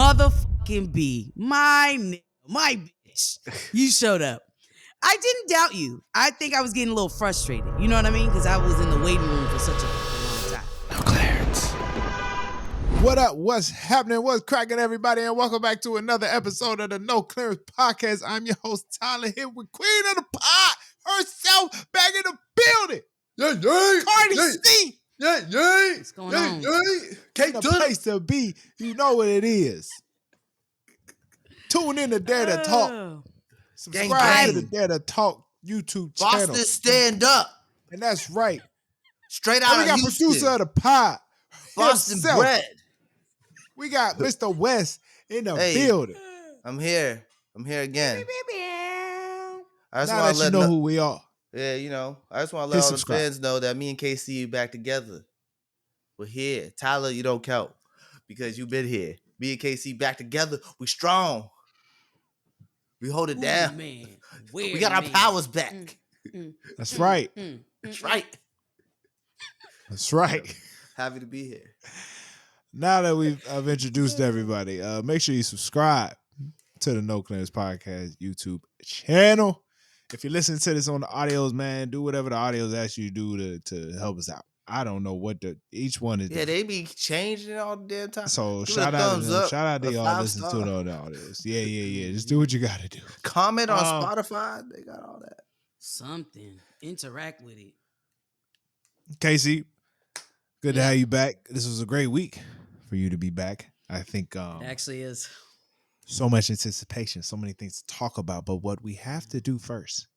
motherfucking B, my bitch, you showed up. I didn't doubt you. I think I was getting a little frustrated. You know what I mean? Because I was in the waiting room for such a long time. No clearance. What up? What's happening? What's cracking, everybody? And welcome back to another episode of the No Clearance Podcast. I'm your host, Tyler, here with Queen of the Pod herself, back in the building. Yeah. Cardi C. Yeah. What's going on? The place to be. You know what it is. Tune in to Dare to Talk. Subscribe to the Dare to Talk YouTube channel. Boston stand up. And that's right. Straight out we got of Houston. producer of the pod, Boston himself. bread. We got Mr. West in the building. I'm here. I'm here again. I just Now want that to you know who we are. Yeah, you know, I just want to let all the fans know that me and KC back together. We're here. Tyler, you don't count because you've been here. Me and KC back together. We strong. We hold it down. Man. We got our powers back. That's right. That's right. That's right. Happy to be here. Now that I've introduced everybody, make sure you subscribe to the No Clearance Podcast YouTube channel. If you're listening to this on the audios, man, do whatever the audios ask you to do to help us out. I don't know what each one is. Yeah, they be changing it all the damn time. So shout out to them. Shout out to y'all listening to it on the audios. Yeah. Just do what you got to do. Comment on Spotify. They got all that. Something. Interact with it. Casey, good to have you back. This was a great week for you to be back. I think it actually is. So much anticipation, so many things to talk about. But what we have to do first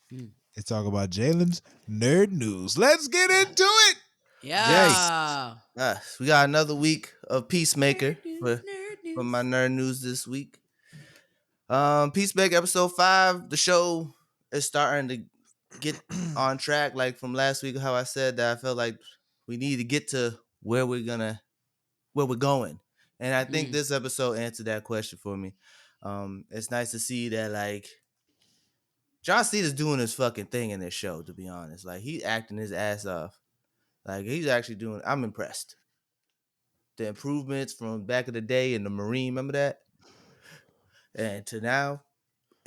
is talk about Jalen's nerd news. Let's get into it. Yeah. Yes. We got another week of Peacemaker for my nerd news this week. Peacemaker episode 5. The show is starting to get on track. Like from last week, how I said that I felt like we need to get to where we're going. And I think this episode answered that question for me. It's nice to see that, like, John Cena's doing his fucking thing in this show, to be honest. Like, he's acting his ass off. Like, he's actually I'm impressed. The improvements from back in the day in the Marine, remember that? And to now,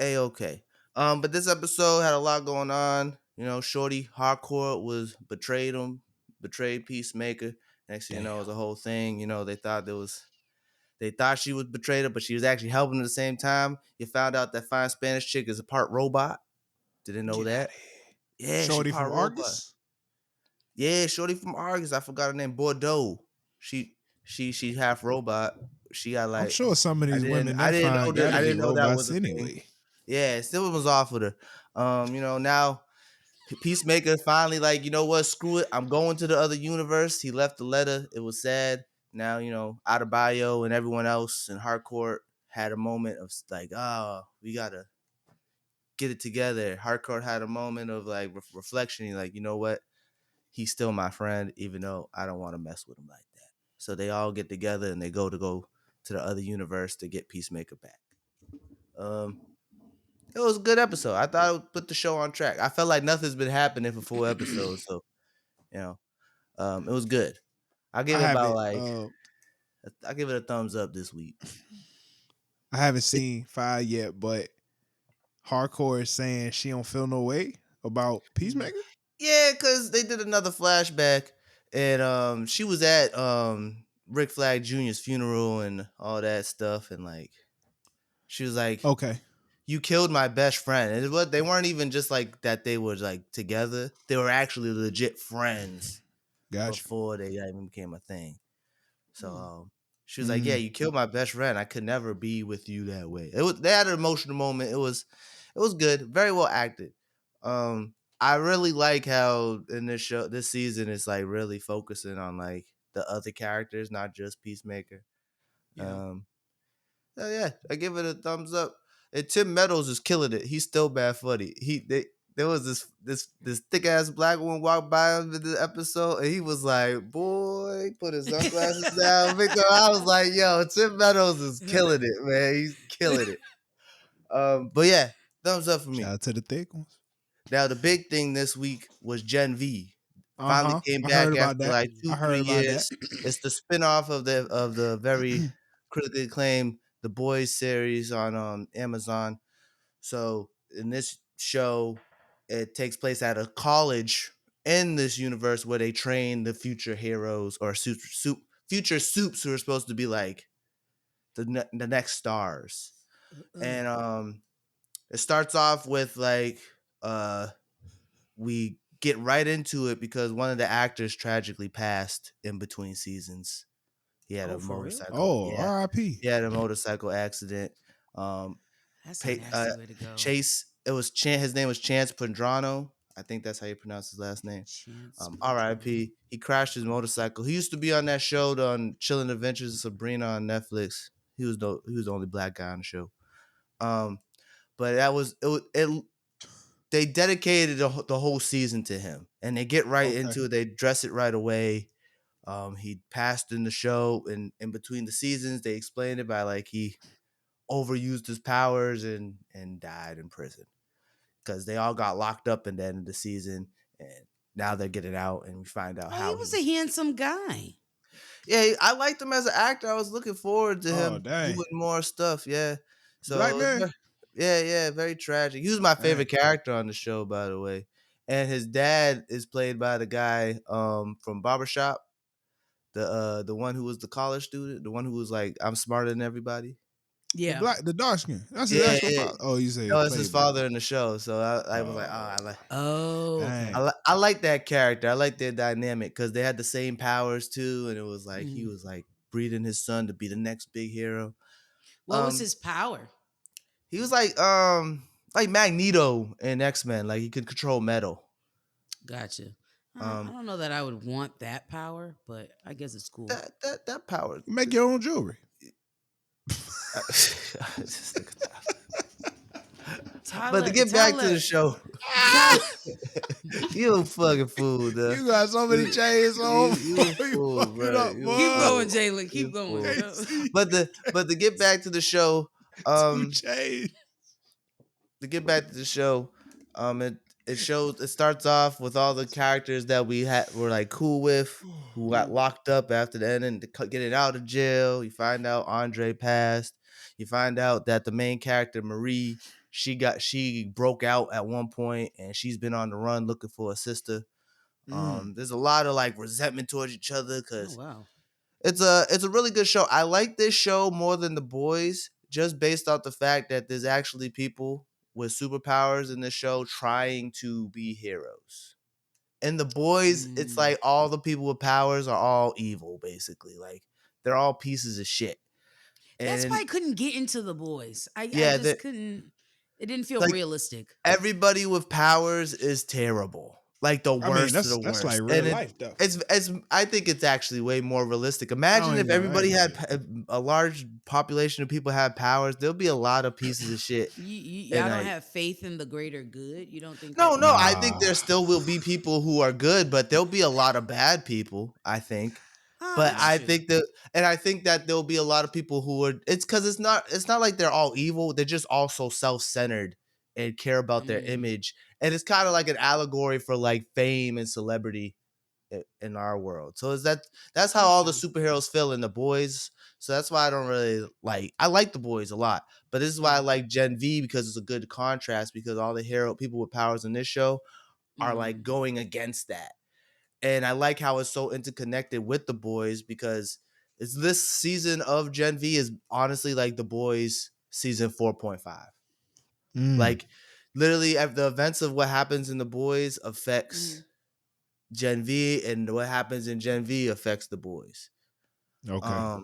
A-okay. But this episode had a lot going on. You know, Shorty Hardcore betrayed Peacemaker. Next thing you know, it was a whole thing. You know, they thought she was betrayed her, but she was actually helping at the same time. You found out that fine Spanish chick is a part robot. Didn't know that. Yeah, Shorty from Argus. Yeah, Shorty from Argus. I forgot her name. Bordeaux. She half robot. She got like. I'm sure some of these women. I didn't know that was anyway. Yeah, it still was off with her. You know, now Peacemaker finally like, you know what? Screw it. I'm going to the other universe. He left the letter. It was sad. Now, you know, Adebayo and everyone else in Hardcore had a moment of like, we got to get it together. Hardcore had a moment of like reflection. He's like, you know what? He's still my friend, even though I don't want to mess with him like that. So they all get together and they go to the other universe to get Peacemaker back. It was a good episode. I thought it would put the show on track. I felt like nothing's been happening for 4 episodes. So, you know, it was good. I give it a thumbs up this week. I haven't seen 5 yet, but Hardcore is saying she don't feel no way about Peacemaker. Yeah, because they did another flashback, and she was at Rick Flag Jr.'s funeral and all that stuff, and like she was like, "Okay, you killed my best friend." And they weren't even just like that; they were like together. They were actually legit friends. Gotcha. Before they even became a thing. So she was like, yeah, you killed my best friend. I could never be with you that way. They had an emotional moment. It was good. Very well acted. I really like how in this season, it's like really focusing on like the other characters, not just Peacemaker. Yeah. I give it a thumbs up. And Tim Meadows is killing it. He's still bad funny. There was this thick ass black woman walked by him in the episode, and he was like, "Boy," put his sunglasses down. I was like, "Yo, Tim Meadows is killing it, man. He's killing it." But yeah, thumbs up for me. Shout out to the thick ones. Now the big thing this week was Gen V. Finally came back after like 2-3 years. It's the spinoff of the very critically acclaimed The Boys series on Amazon. So in this show, it takes place at a college in this universe where they train the future heroes or future soups who are supposed to be like the next stars. And it starts off with like we get right into it because one of the actors tragically passed in between seasons. He had Oh, a for real? motorcycle. Oh, Yeah, R.I.P. he had a motorcycle accident. Um, That's a nasty way to go. Chase. It was His name was Chance Pedrano. I think that's how you pronounce his last name. Chance R.I.P. He crashed his motorcycle. He used to be on that show on Chilling Adventures of Sabrina on Netflix. He was the only black guy on the show. But that was it. They dedicated the whole season to him, and they get right into it. They dress it right away. He passed in the show, and in between the seasons, they explained it by like he overused his powers and died in prison because they all got locked up in the end of the season, and now they're getting out, and we find out Oh, how he was a handsome guy. Yeah, I liked him as an actor. I was looking forward to Oh, him dang. doing more stuff. Yeah, Black so man? yeah, very tragic. He was my favorite Dang. character on the show, by the way. And his dad is played by the guy from Barbershop, the one who was the college student, the one who was like, I'm smarter than everybody. Yeah. The dark skin. That's his Yeah, actual yeah. father. Oh, you say No, it's his played by. father in the show. So I was like, oh, Oh, Oh, okay. dang. I like that character. I like their dynamic because they had the same powers too, and it was like he Mhm. was like breeding his son to be the next big hero. What was his power? He was like Magneto in X-Men, like he could control metal. Gotcha. I Um don't know that I would want that power, but I guess it's cool. that power. You make your own jewelry. Just look at that. Tyler, But to get back to the show, you a fucking fool, duh. You got so many chains on. You a fool, fucking bro. up, You boy. Keep going, fool. Jalen. You Keep going. fool. Go. But to get back to the show, Two chains. it starts off with all the characters that were like cool with who got locked up after the end and getting out of jail. You find out Andre passed. You find out that the main character Marie, she broke out at one point and she's been on the run looking for a sister. There's a lot of like resentment towards each other Oh because wow. it's a really good show. I like this show more than The Boys, just based off the fact that there's actually people with superpowers in this show trying to be heroes. In The Boys, it's like all the people with powers are all evil, basically. Like they're all pieces of shit. That's why I And couldn't get into The Boys. I yeah, just couldn't. It didn't feel like realistic. everybody with powers is terrible. Like the I mean, worst of the that's like worst. real And life, though. it's I think it's actually way more realistic. I Imagine don't if even know. everybody had a large population of people had powers, there'll be a lot of pieces of shit. Y'all And don't like have faith in the greater good. You don't think no, that. no, I think Nah. there still will be people who are good, but there'll be a lot of bad people, I think. But That's I true. think that there'll be a lot of people who are it's because it's not like they're all evil. They're just also self-centered and care about their image. And it's kind of like an allegory for like fame and celebrity in our world. So that's how all the superheroes feel in The Boys. So that's why I don't really I like The Boys a lot. But this is why I like Gen V because it's a good contrast because all the people with powers in this show are like going against that. And I like how it's so interconnected with The Boys because it's this season of Gen V is honestly like The Boys season 4.5. Like literally the events of what happens in The Boys affects Gen V and what happens in Gen V affects The Boys. Okay.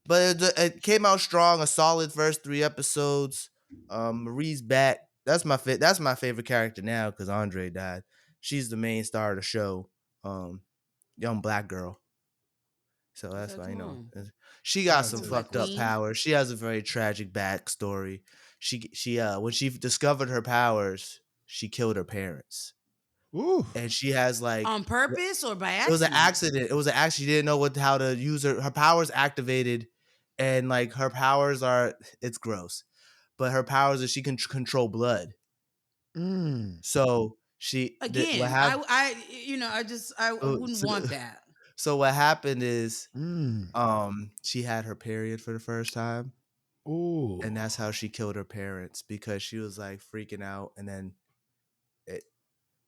But it came out strong, a solid first 3 episodes. Marie's back. That's my favorite character now because Andre died. She's the main star of the show. Young black girl. So that's Okay, why, come on. she Shout got out some to the fucked up queen. powers. She has a very tragic backstory. She when she discovered her powers, she killed her parents. Ooh. And she has like On purpose or by it was an accident? accident. It was an accident. She didn't know how to use her powers activated, and like her powers are it's gross, but her powers is she can control blood. So what Again, happened? I wouldn't want that. So what happened is, Mm. she had her period for the first time, Ooh. and that's how she killed her parents because she was like freaking out, and then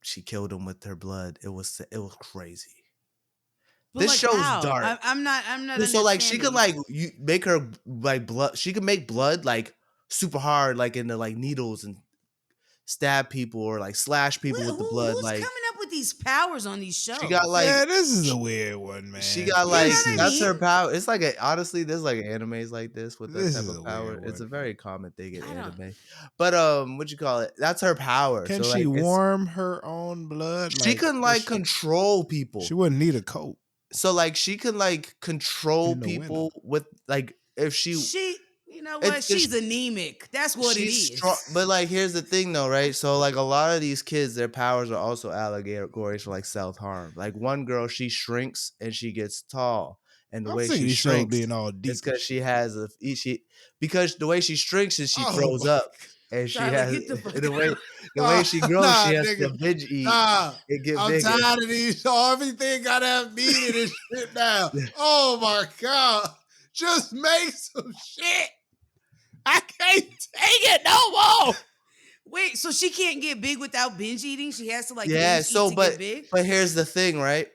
she killed them with her blood. It was crazy. But This like show's how? dark. I'm not So like she could understanding. like you make her like blood. She could make blood like super hard, like into like needles and stab people or like slash people with the blood. Who's Like coming up with these powers on these she got shows? like Yeah, this is a weird one, man. she got You know like what I that's her mean? power. It's like honestly, there's like animes like this with that This type is of a power. weird It's a one. very common thing in I don't. anime. But what you call it? That's her power. Can So she like warm her own blood? she can does like control people. She wouldn't need a coat So like she can like control in the winter. people with like if she You know what? She's anemic. That's what it she's is. strong. But like here's the thing though, right? So like a lot of these kids, their powers are also allegories for like self harm. Like one girl, she shrinks and she gets tall, and the I'm way sick of she these shows shrinks being all is deep. because she has because the way she shrinks is she Oh throws my up, and she Tyler, has get the fuck the way she grows, she has nigga. to binge eat Nah, and get I'm bigger. tired of these. Everything gotta have meat in this shit now. Oh my god. Just make some shit. I can't take it no more. Wait, so she can't get big without binge eating? She has to like Yeah. binge So, eat to get big? but here's the thing, right?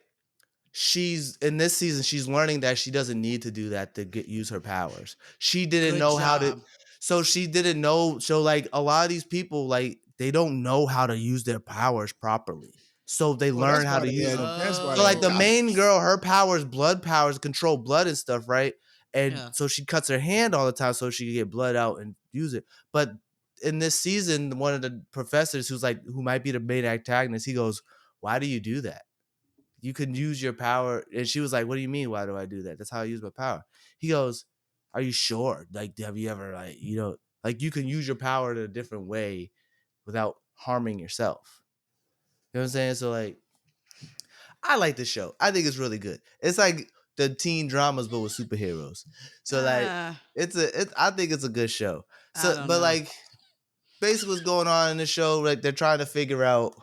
She's in this season, she's learning that she doesn't need to do that to use her powers. She didn't Good know how to, job. so she didn't know. So like a lot of these people, like they don't know how to use their powers properly. So they Well, that's learn how why to they use had. them. That's why So they like had the college. main girl, her powers, blood powers, control blood and stuff, right? And Yeah. so she cuts her hand all the time so she can get blood out and use it. But in this season, one of the professors who might be the main antagonist, he goes, "Why do you do that? You can use your power." And she was like, "What do you mean? Why do I do that? That's how I use my power." He goes, "Are you sure? Like, have you ever like you can use your power in a different way without harming yourself?" You know what I'm saying? So like, I like this show. I think it's really good. It's like the teen dramas, but with superheroes. So like, I think it's a good show. I So, don't but know. like, basically, what's going on in the show? Like, they're trying to figure out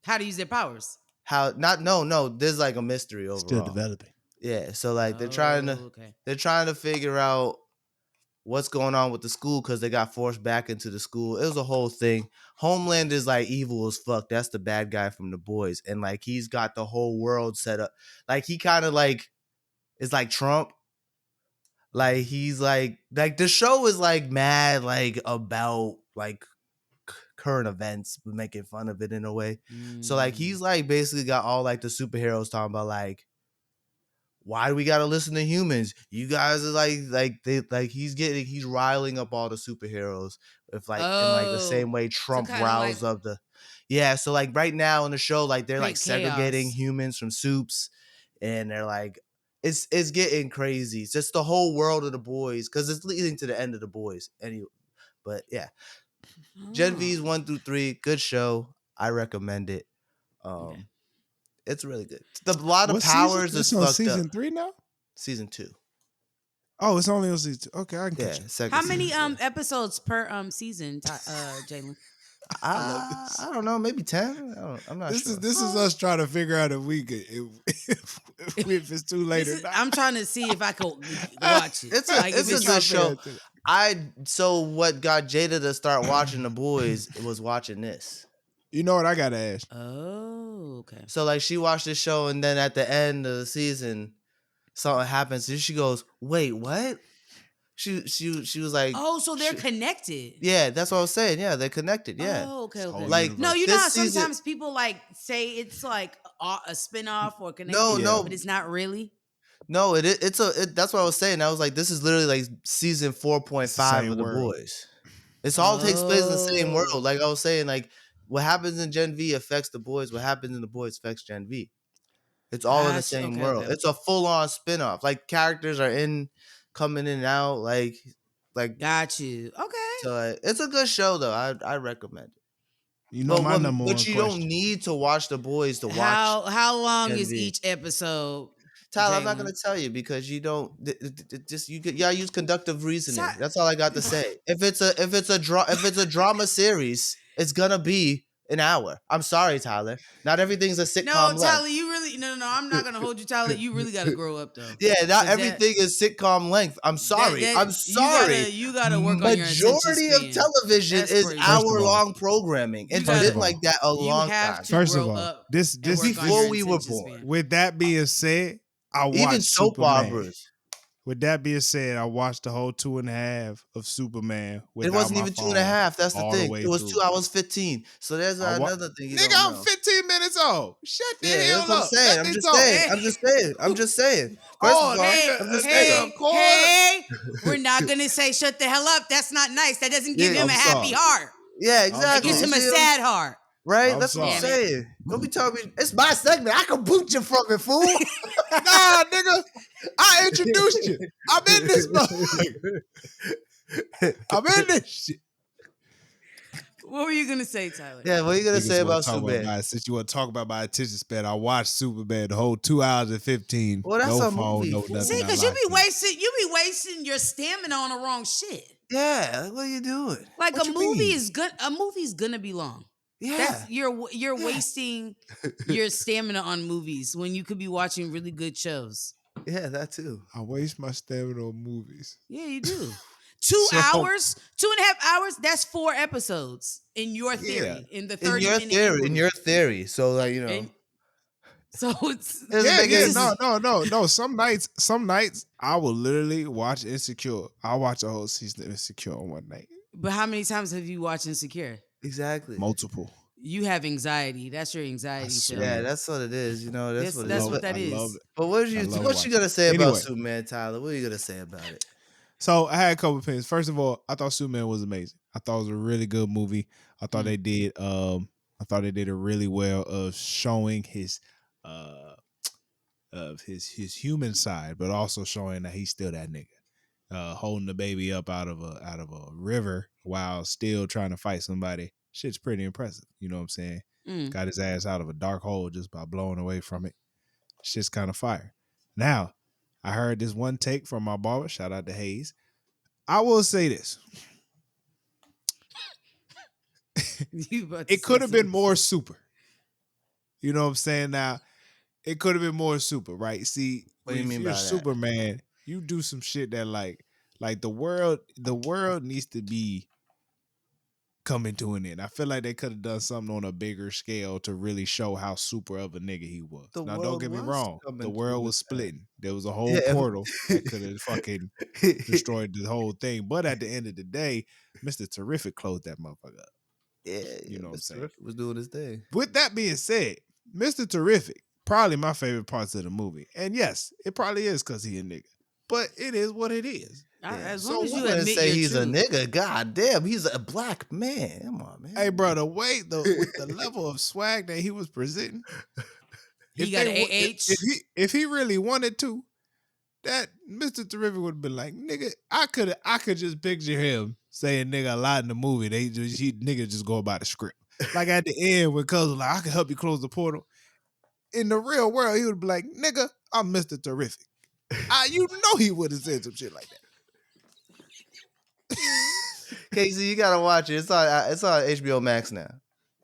How to use their powers. how. No. There's like a mystery Still overall. developing. Yeah, so like Okay. they're trying to figure out what's going on with the school because they got forced back into the school. It was a whole thing. Homeland is like evil as fuck. That's the bad guy from The Boys, and like he's got the whole world set up. Like he kind of like is like Trump. Like he's like the show is like mad like about like current events, but making fun of it in a way. So like he's like basically got all like the superheroes talking about like, why do we gotta listen to humans? You guys are he's riling up all the superheroes if like in like the same way Trump kinda riles like up the so like right now in the show, like they're like create segregating chaos. humans from soups, and they're like it's getting crazy. It's just the whole world of The Boys because it's leading to the end of The Boys anyway. But yeah, Gen V's 1 through 3, good show. I recommend it. Okay. It's really good. A lot of What season? powers is It's on fucked season up. 3 now. Season 2. Oh, it's only on season 2. Okay, I can Yeah, catch it. second How season. many episodes per season, Jalen? I love this. I don't know, maybe 10. I'm not This sure. is us trying to figure out if we could if it's too late or not. I'm trying to see if I could watch it. It's Like, if a it's good show. So what got Jada to start watching The Boys was watching this. You know what I gotta ask? Oh, okay. So like she watched the show, and then at the end of the season, something happens. And she goes, "Wait, what?" She was like, Oh, so they're connected. "Yeah, that's what I was saying. Yeah, they're connected. Yeah." Oh, okay, whole okay. Like, No, you know this how season- sometimes people like say it's like a spinoff or connected, No. but it's not really. No, that's what I was saying. I was like, this is literally like season 4.5 of The world. Boys. It's all takes place in the same Oh. world. Like I was saying, like what happens in Gen V affects The Boys. What happens in The Boys affects Gen V. It's all in the Gotcha. same Okay, world. okay. It's a full on spinoff. Like characters are coming in and out. Like Got you. Okay. so. It's a good show though. I recommend it. You know my number one But you question. don't need to watch The Boys to watch. How long Gen is V. each episode? Tyler, I'm not Jalen? gonna tell you because you don't you gotta use conductive reasoning. Ty- That's all I got to say. If it's a drama series, it's gonna be an hour. I'm sorry, Tyler. Not everything's a sitcom. No, Tyler, you really no. I'm not gonna hold you, Tyler. You really gotta grow up though. Yeah, not 'Cause everything is sitcom length. I'm sorry. I'm sorry. You gotta work on your attention Majority of span. television That's is crazy. First of all- hour-long programming. You It's gotta- been like that a You long have time. to First of grow all, up this and work on before your we were attention born. span. with that being said, I watched Even soap Superman. operas. With that being said, I watched the whole 2.5 of Superman It without wasn't my even phone 2.5. That's the all the thing. way It was through. 2 hours 15. So there's another thing you Nigga, don't I'm know. 15 minutes old. Shut the Yeah, hell that's what I'm up. saying. Let I'm me just talk. saying. I'm just saying. First Oh, of all, nigga, I'm just nigga, saying. Hey, we're not gonna say shut the hell up. That's not nice. That doesn't give Yeah, him a I'm happy sorry. heart. Yeah, I'm exactly. It gives sorry. him a You see sad heart. Right? I'm That's what I'm sorry. saying. Don't be telling me it's my segment. I can boot you from it, fool. Nah, nigga, I introduced you. I'm in this motherfucker. I'm in this shit. What were you gonna say, Tyler? Yeah, what are you gonna Niggas say wanna about talk Superman? since you want to talk about my attention span, I watched Superman the whole 2 hours and 15. Well, that's no a phone, movie, no fool. nothing. See, I because you locked be in. wasting your stamina on the wrong shit. Yeah, like, what are you doing? Like What a you movie mean? is good. A movie's gonna be long. Yeah. That's you're wasting your stamina on movies when you could be watching really good shows. Yeah, that too. I waste my stamina on movies. Yeah, you do. 2 So- hours, 2.5 hours. That's 4 episodes in your theory. Yeah. In the In 30-minute your theory. So like, you know. And so it's Doesn't Yeah, make yeah, any no. Some nights I will literally watch Insecure. I'll watch a whole season of Insecure on one night. But how many times have you watched Insecure? Exactly. Multiple. You have anxiety. That's your anxiety show. swear. Yeah, that's what it is. You know, that's what it That's is. what that I is. love it. But I love what you watching gonna say it. about Anyway. Superman, Tyler? What are you gonna say about it? So I had a couple opinions. First of all, I thought Superman was amazing. I thought it was a really good movie. I thought they did it really well of showing his his human side, but also showing that he's still that nigga. Holding the baby up out of a river while still trying to fight somebody. Shit's pretty impressive. You know what I'm saying? Got his ass out of a dark hole just by blowing away from it. Shit's kind of fire. Now, I heard this one take from my barber. Shout out to Hayes. I will say this. It could have been more super. You know what I'm saying? Now, it could have been more super, right? See, What do you if mean you're by that? Superman, you do some shit that like the world needs to be coming to an end. I feel like they could have done something on a bigger scale to really show how super of a nigga he was. The Now, don't world get me was wrong. coming The to world an was end. splitting. There was a whole Yeah. portal that could have fucking destroyed the whole thing. But at the end of the day, Mr. Terrific closed that motherfucker up. Yeah, You know what I'm Mr. saying? Terrific was doing his thing. With that being said, Mr. Terrific, probably my favorite parts of the movie. And yes, it probably is because he a nigga. But it is what it is. As So long as we're you gonna admit say your he's truth. a nigga. God damn, he's a black man. Come on, man. Hey, bro, with the level of swag that he was presenting, He got an if he really wanted to, that Mr. Terrific would have been like, nigga, I could just picture him saying nigga a lot in the movie. Nigga just go about the script. Like at the end when Cuz was like, I can help you close the portal. In the real world, he would be like, nigga, I'm Mr. Terrific. You know he would have said some shit like that. Casey, you gotta watch it. It's on HBO Max now.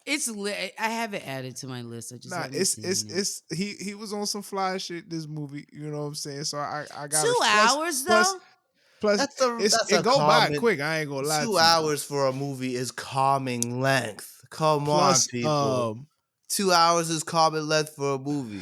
It's lit. I have it added to my list. I just Nah, haven't seen it. he was on some fly shit this movie, you know what I'm saying? So I got 2 hours though. Plus it go by quick. I ain't gonna lie to you. 2 hours for a movie is calming length. Come on, people. 2 hours is calming length for a movie.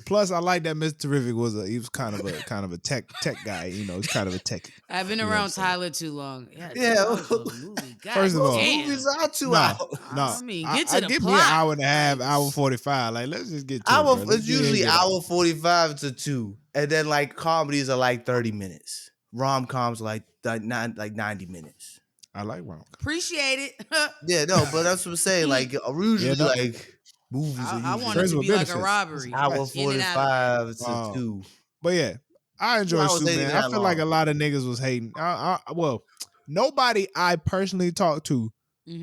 Plus, I like that Mr. Terrific was kind of a tech guy. You know, he's kind of a tech. I've been You know what I'm around saying? Tyler too long. Yeah. Movie. God First of all, damn. Movies are 2 No, hours. no. I mean, get to the give plot. me an hour and a half, Like, hour 45. Like, let's just get to it, bro. Let's It's get in and usually get out. hour 45 to 2. And then like comedies are like 30 minutes. Rom-coms are like 90 minutes. I like rom. Appreciate it. Yeah, no, but that's what I'm saying. Like usually no. like movies are I usually want it Friends to with be like a benefits. robbery. hour In and out of 45 to Oh. 2. But yeah, I enjoy hours ain't Superman. even I that feel like a long. lot of niggas was hating. Well, nobody I personally talked to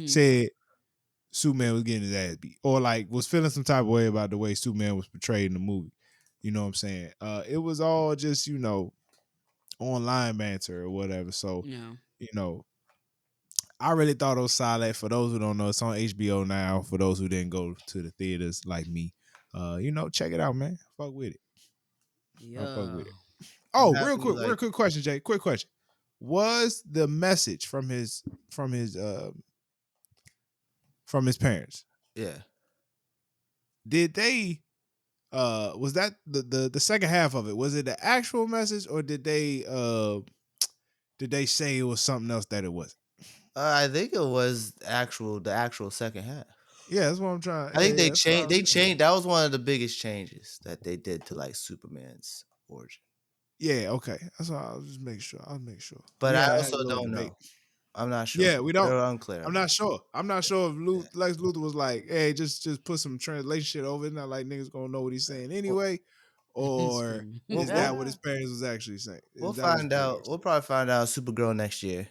said Superman was getting his ass beat or like was feeling some type of way about the way Superman was portrayed in the movie. You know what I'm saying? It was all just, you know, online banter or whatever. So, Yeah. you know, I really thought it was solid. For those who don't know, it's on HBO now. For those who didn't go to the theaters like me, check it out, man. Fuck with it. Yeah. Fuck with it. I'm Oh, happy, real quick question, Jay. Quick question. Was the message from his parents? Yeah. Did they was that the second half of it? Was it the actual message, or did they say it was something else that it wasn't? I think it was the actual second half. Yeah, that's what I'm trying. I think yeah, they that's what I changed. was They saying. changed. That was one of the biggest changes that they did to like Superman's origin. Yeah, okay. That's all. I'll just make sure. I'll make sure. But We I had a also little don't debate. know. I'm not sure. Yeah, we don't. They're unclear. I'm not sure. I'm not sure if Lex Luthor was like, "Hey, just put some translation shit over. It's not like niggas gonna know what he's saying anyway." Or is that what his parents was actually saying? We'll find out. We'll probably find out Supergirl next year.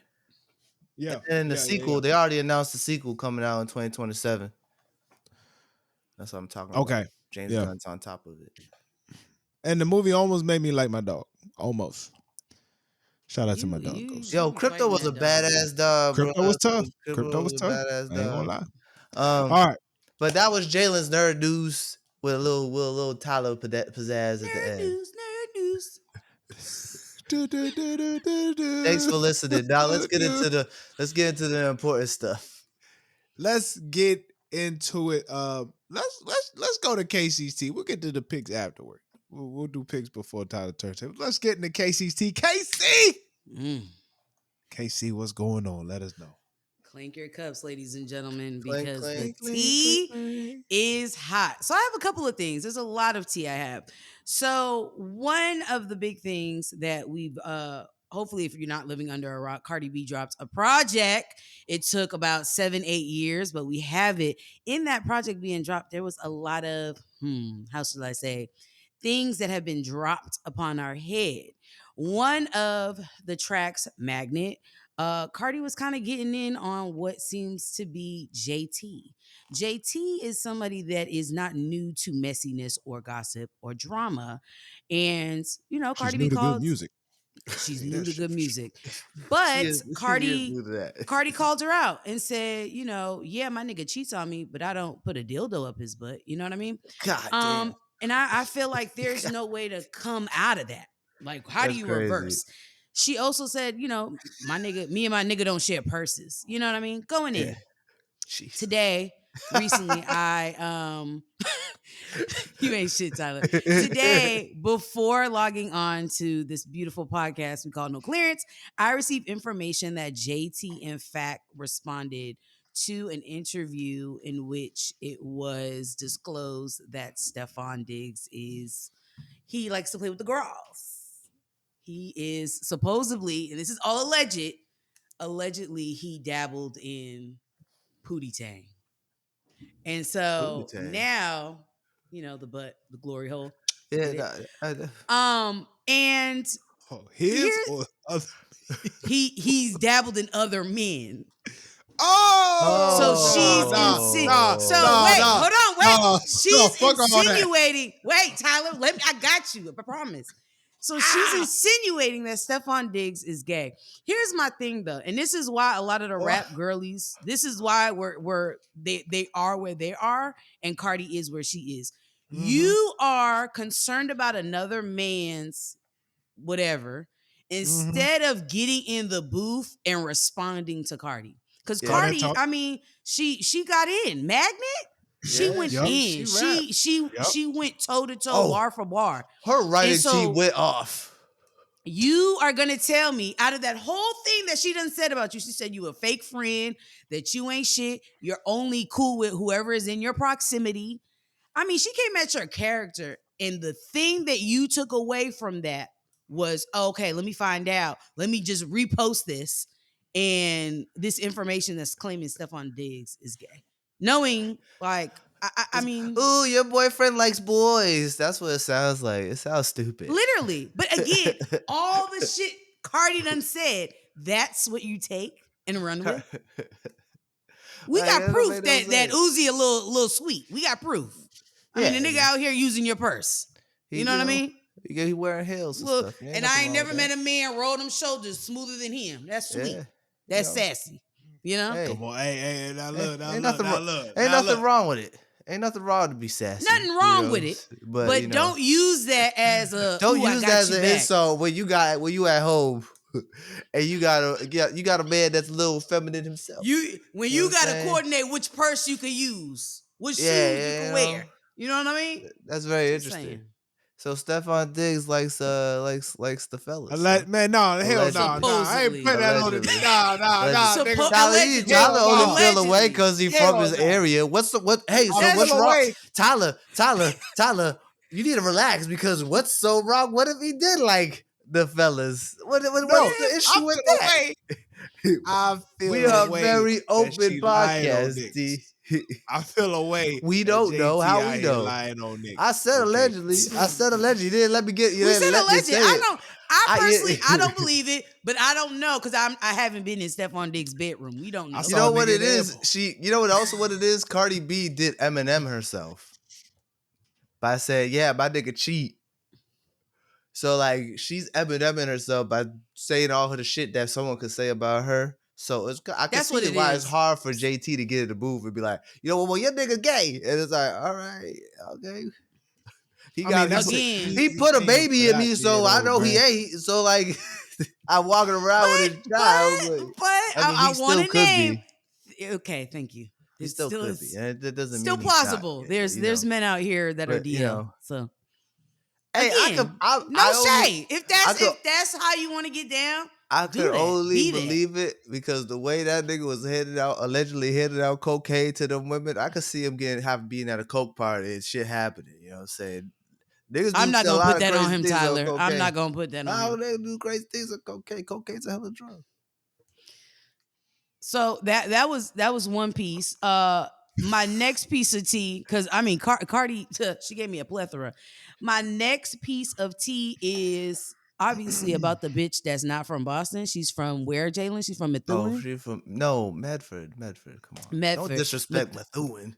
Yeah. And then the sequel, they already announced the sequel coming out in 2027. That's what I'm talking about. Okay. James Gunn's on top of it. And the movie almost made me like my dog. Almost. Shout out to my dog. Ghost. Yo, Crypto was a badass dog, bro. Crypto was tough. Crypto was a badass dog. I ain't gonna lie. All right. But that was Jalen's nerd news with a little Tyler pizzazz at the end. Nerd news. Thanks for listening. Now let's get into the important stuff. Let's get into it. Let's go to KCT. We'll get to the picks afterward. We'll do picks before Tyler turntable. Let's get into KCT. KC, what's going on? Let us know. Clink your cups, ladies and gentlemen, Clink, because clink, the tea is hot. So I have a couple of things. There's a lot of tea I have. So one of the big things that we've hopefully, if you're not living under a rock, Cardi B dropped a project. It took about 7-8 years, but we have it. In that project being dropped, there was a lot of how should I say, things that have been dropped upon our head. One of the tracks, Magnet, Cardi was kind of getting in on what seems to be JT. JT is somebody that is not new to messiness or gossip or drama. And, Cardi B called good music. She's new to good music. But Cardi called her out and said, yeah, my nigga cheats on me, but I don't put a dildo up his butt. You know what I mean? God damn. And I feel like there's no way to come out of that. Like, how do you reverse? She also said, me and my nigga don't share purses. You know what I mean? Going in. Jeez. Today, recently, you ain't shit, Tyler. Today, before logging on to this beautiful podcast we call No Clearance, I received information that JT, in fact, responded to an interview in which it was disclosed that Stefan Diggs he likes to play with the girls. He is supposedly, and this is all allegedly he dabbled in Pootie Tang. And so now, the butt, the glory hole. Yeah. And he's dabbled in other men. So she's insinuating. Wait, Tyler, I got you. I promise. So she's insinuating that Stefan Diggs is gay. Here's my thing, though, and this is why a lot of the rap girlies, this is why they are where they are, and Cardi is where she is. Mm-hmm. You are concerned about another man's whatever instead of getting in the booth and responding to Cardi. Because Cardi, I mean, she got in. Magnet, she went in. She went toe to toe, bar for bar. Her T went off. You are gonna tell me out of that whole thing that she done said about you, she said you a fake friend, that you ain't shit. You're only cool with whoever is in your proximity. I mean, she came at your character, and the thing that you took away from that was, okay, let me find out. Let me just repost this. And this information that's claiming Stefan Diggs is gay. Knowing, like, I mean... Ooh, your boyfriend likes boys. That's what it sounds like. It sounds stupid. Literally. But again, all the shit Cardi done said, that's what you take and run with? We got proof that Uzi a little sweet. We got proof. I mean, the nigga out here using your purse. You know what I mean? He wearing heels and stuff. And I ain't never met a man roll them shoulders smoother than him. That's sweet. Yeah. That's sassy. You know? Hey. Come on. Hey, now look. Ain't nothing wrong with it. Ain't nothing wrong to be sassy. Nothing wrong with it. But Don't use that as a don't ooh, I use got that as you an back. insult when you at home and you got a man that's a little feminine himself. When You know you what I'm gotta saying? coordinate which purse you can use, which shoes you can you wear. know, You know what I mean? that's very Just interesting. saying. So Stephon Diggs likes the fellas. So. Man, no, hell no, Allegedly. I ain't putting that on it. Allegedly. Nah, Allegedly. nigga. Allegedly. Tyler only no. feel away Allegedly. because he Hell from his no. area. Hey, so I what's feel wrong? away. Tyler, you need to relax because what's so wrong? What if he did like the fellas? What's the issue with that? I feel We are away very that open she lying on podcast, D. niggas. I feel away We that don't know JT how out we here know. lying on niggas. I said Okay. allegedly. You didn't let me get. You We didn't said let me alleged. say I it. know. I don't believe it, but I don't know because I haven't been in Stephon Diggs' bedroom. We don't know. I You saw know a what nigga it there. is? You know what? Also, what it is? Cardi B did Eminem herself by saying, "Yeah, my nigga cheat." So like, she's Eminem herself by saying all of the shit that someone could say about her. So I can That's see what it why it's is. hard for JT to get in the move and be like, you know, well, your nigga gay, and it's like, all right, okay. He put a baby in me, so I know he ain't. So like, I'm walking around with his child, but I mean, he I want still a could name. be. Okay, thank you. He It still could is be, and that doesn't still mean he's not. plausible. There's men out here that are But, DL. So hey, again, no shade. If that's how you want to get down, I do could that. only Be that. believe it because the way that nigga was allegedly handing out cocaine to them women, I could see him being at a coke party and shit happening. You know what I'm saying? Niggas I'm do not a gonna lot put of that on crazy him, things on Tyler. cocaine. I'm not gonna put that on him. They do crazy things on cocaine. Cocaine's a hell of a drug. So that was one piece. My next piece of tea, because I mean Cardi, she gave me a plethora. My next piece of tea is obviously about the bitch that's not from Boston. She's from where, Jalen? She's from Oh, Methuen? she from Medford. Come on, don't Medford. disrespect Methuen.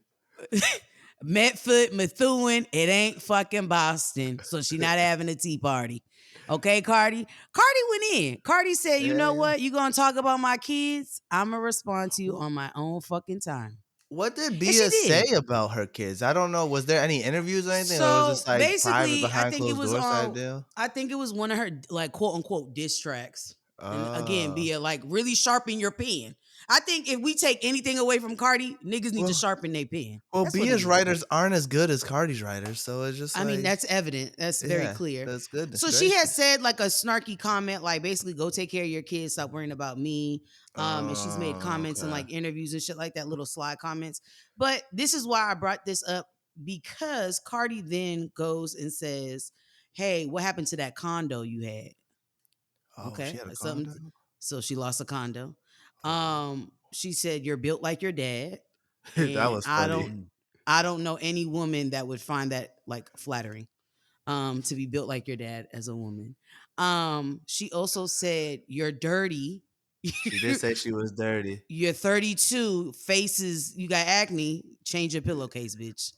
Medford, Methuen, it ain't fucking Boston. So she not having a tea party. Okay, Cardi? Cardi went in. Cardi said, you know what? You gonna talk about my kids? I'ma respond to you on my own fucking time. What did And Bia she say did. about her kids? I don't know. Was there any interviews or anything, or was So this like private basically, behind closed doors type deal? I think it was one of her like quote unquote diss tracks. And again, Oh. Bia, like really sharpen your pen. I think if we take anything away from Cardi, niggas need to sharpen their pen. Well, That's what it Bia's is. writers aren't as good as Cardi's writers, so it's just I mean, that's evident. That's very clear. That's good. So she had said like a snarky comment, like basically go take care of your kids, stop worrying about me. And she's made comments in like interviews and shit like that, little sly comments. But this is why I brought this up, because Cardi then goes and says, hey, what happened to that condo you had? Oh, she had a Something. condo? So she lost a condo. She said, you're built like your dad. That And was funny. I don't know any woman that would find that like flattering. To be built like your dad as a woman. She also said, you're dirty. She did say she was dirty. You're 32, faces, you got acne, change your pillowcase, bitch.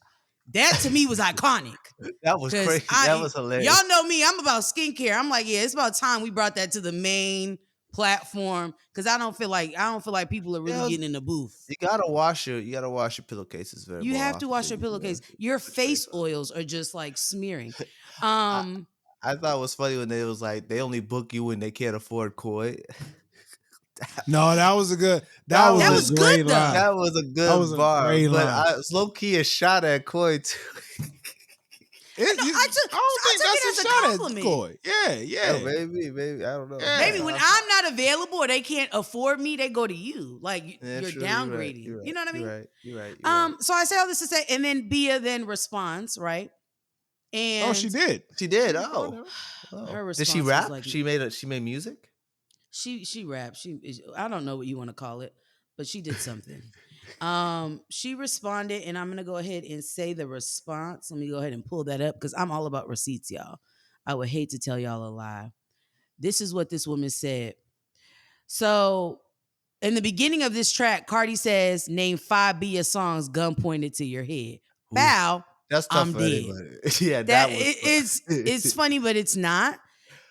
That to me was iconic. That was crazy. That was hilarious. Y'all know me, I'm about skincare. I'm like, yeah, it's about time we brought that to the main platform, because I don't feel like people are really getting in the booth. You gotta wash your pillowcases very. You have often. to wash your pillowcase. Your face oils are just like smearing. I thought it was funny when they was like, they only book you when they can't afford koi. No, that was a good. That was a great good, though. line. That was a good That was a bar, great but line. I was low key a shot at koi too. I don't think that's a compliment. Koi. Yeah. Maybe I don't know. Yeah. Maybe when I'm not available or they can't afford me, they go to you. Like Yeah, you're true, downgrading. You're right, You know what I mean? You're right. So I say all this to say, and then Bia then responds, right? And she did. She did. Her response Did she was rap? like, She made music. She rapped. I don't know what you want to call it, but she did something. She responded, and I'm gonna go ahead and say the response. Let me go ahead and pull that up because I'm all about receipts, y'all. I would hate to tell y'all a lie. This is what this woman said. So in the beginning of this track, Cardi says, name 5 Bia songs, gun pointed to your head. Bow. That's tough I'm for dead. anybody. Yeah, that was it's funny, but it's not.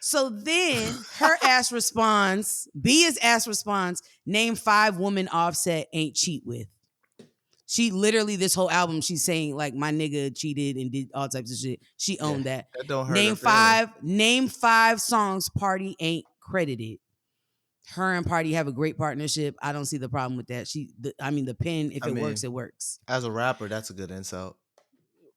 So then her ass responds, Bia's ass responds, name 5 women Offset ain't cheat with. She literally this whole album she's saying like my nigga cheated and did all types of shit. She owned that. That don't hurt her feelings. Name 5 songs Party ain't credited. Her and Party have a great partnership. I don't see the problem with that. The pen, if it works, it works. As a rapper, that's a good insult.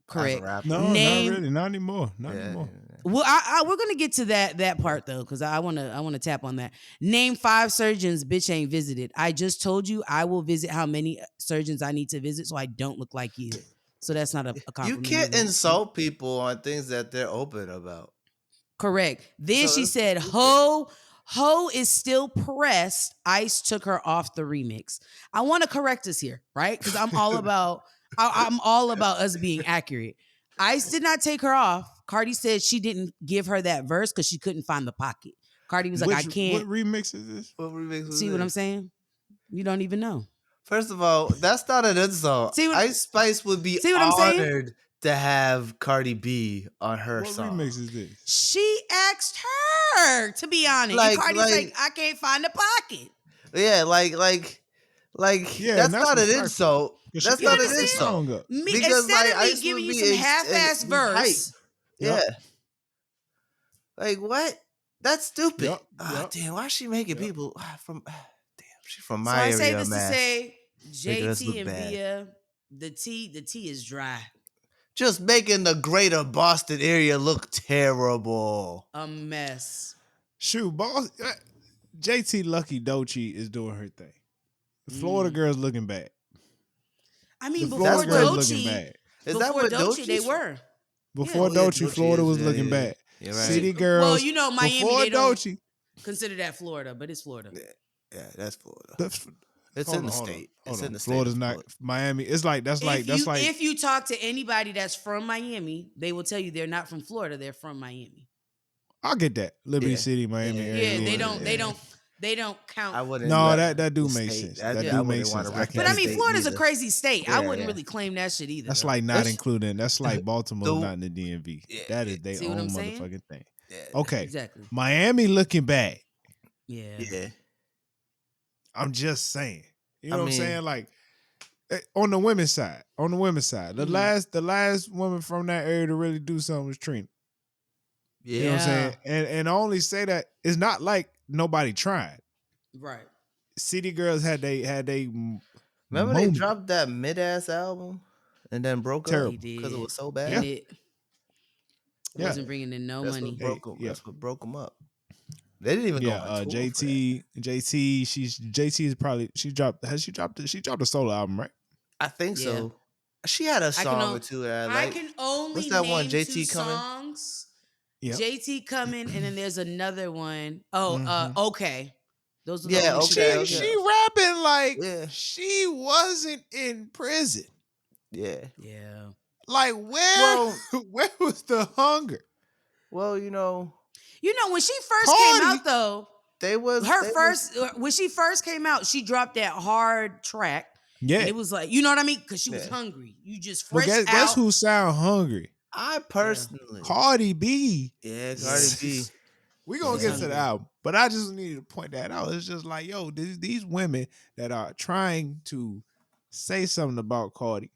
Correct. As a rapper. No, not really. Not anymore. Not anymore. Well, we're gonna get to that part though, because I wanna tap on that. Name 5 surgeons bitch ain't visited. I just told you I will visit how many surgeons I need to visit, so I don't look like you. So that's not a compliment. You can't insult people on things that they're open about. Correct. Then she said, Ho is still pressed. Ice took her off the remix. I want to correct us here, right? Because I'm all about us being accurate. Ice did not take her off. Cardi said she didn't give her that verse because she couldn't find the pocket. Cardi was like, I can't. What remix is this? What remix was See what I'm saying? You don't even know. First of all, that's not an insult. Ice Spice would be honored to have Cardi B on her song. What remix is this? She asked her, to be honest. And Cardi's like, I can't find the pocket. Yeah, that's not an insult. That's not an insult. Because instead of me giving you some half-ass verse. Yeah. Like, what? That's stupid. Yep. Damn, why is she making people from... She's from my area, So I say this man. to say, JT and Via, the tea is dry. Just making the greater Boston area look terrible. A mess. Shoot, boss. JT Lucky Doechii is doing her thing. The Florida girl's looking bad. I mean, the before Doechii, they were. Before Doechii, Florida was looking bad. Right. City girls. Well, you know, Miami, before they don't Doechii, consider that Florida, but it's Florida. Yeah, that's Florida. It's in the state. It's in the state. Florida's not Miami. It's like that's like if you talk to anybody that's from Miami, they will tell you they're not from Florida. They're from Miami. I'll get that. Liberty City, Miami area. Yeah, they don't count. I wouldn't. No, that do make sense. That do make sense. But I mean, Florida's a crazy state. I wouldn't really claim that shit either. That's like not including. That's like Baltimore not in the DMV. That is their own motherfucking thing. Okay, exactly. Miami looking bad. Yeah. I'm just saying. You know what I'm saying? Like on the women's side. The last woman from that area to really do something was Trina. Yeah. You know what I'm saying? And I only say that it's not like nobody tried. Right. City Girls had they remember they dropped that mid-ass album and then broke up because it was so bad. And it wasn't bringing in no money. That's what broke them up. They didn't even go on tour JT is probably she dropped a solo album, right? I think so. She had a song or two. I can only what's that name one? JT 2 coming. songs. Yep. JT coming, and then there's another one. Okay. Those are the only She rapping like she wasn't in prison. Yeah. Like where was the hunger? Well, when she first came out though, when she first came out, she dropped that hard track. Yeah, and it was like, you know what I mean, because she was hungry. You just fresh out. Guess who sound hungry? I personally, Cardi B. Yeah, Cardi B. We gonna get to the album, but I just needed to point that out. It's just like, yo, these women that are trying to say something about Cardi.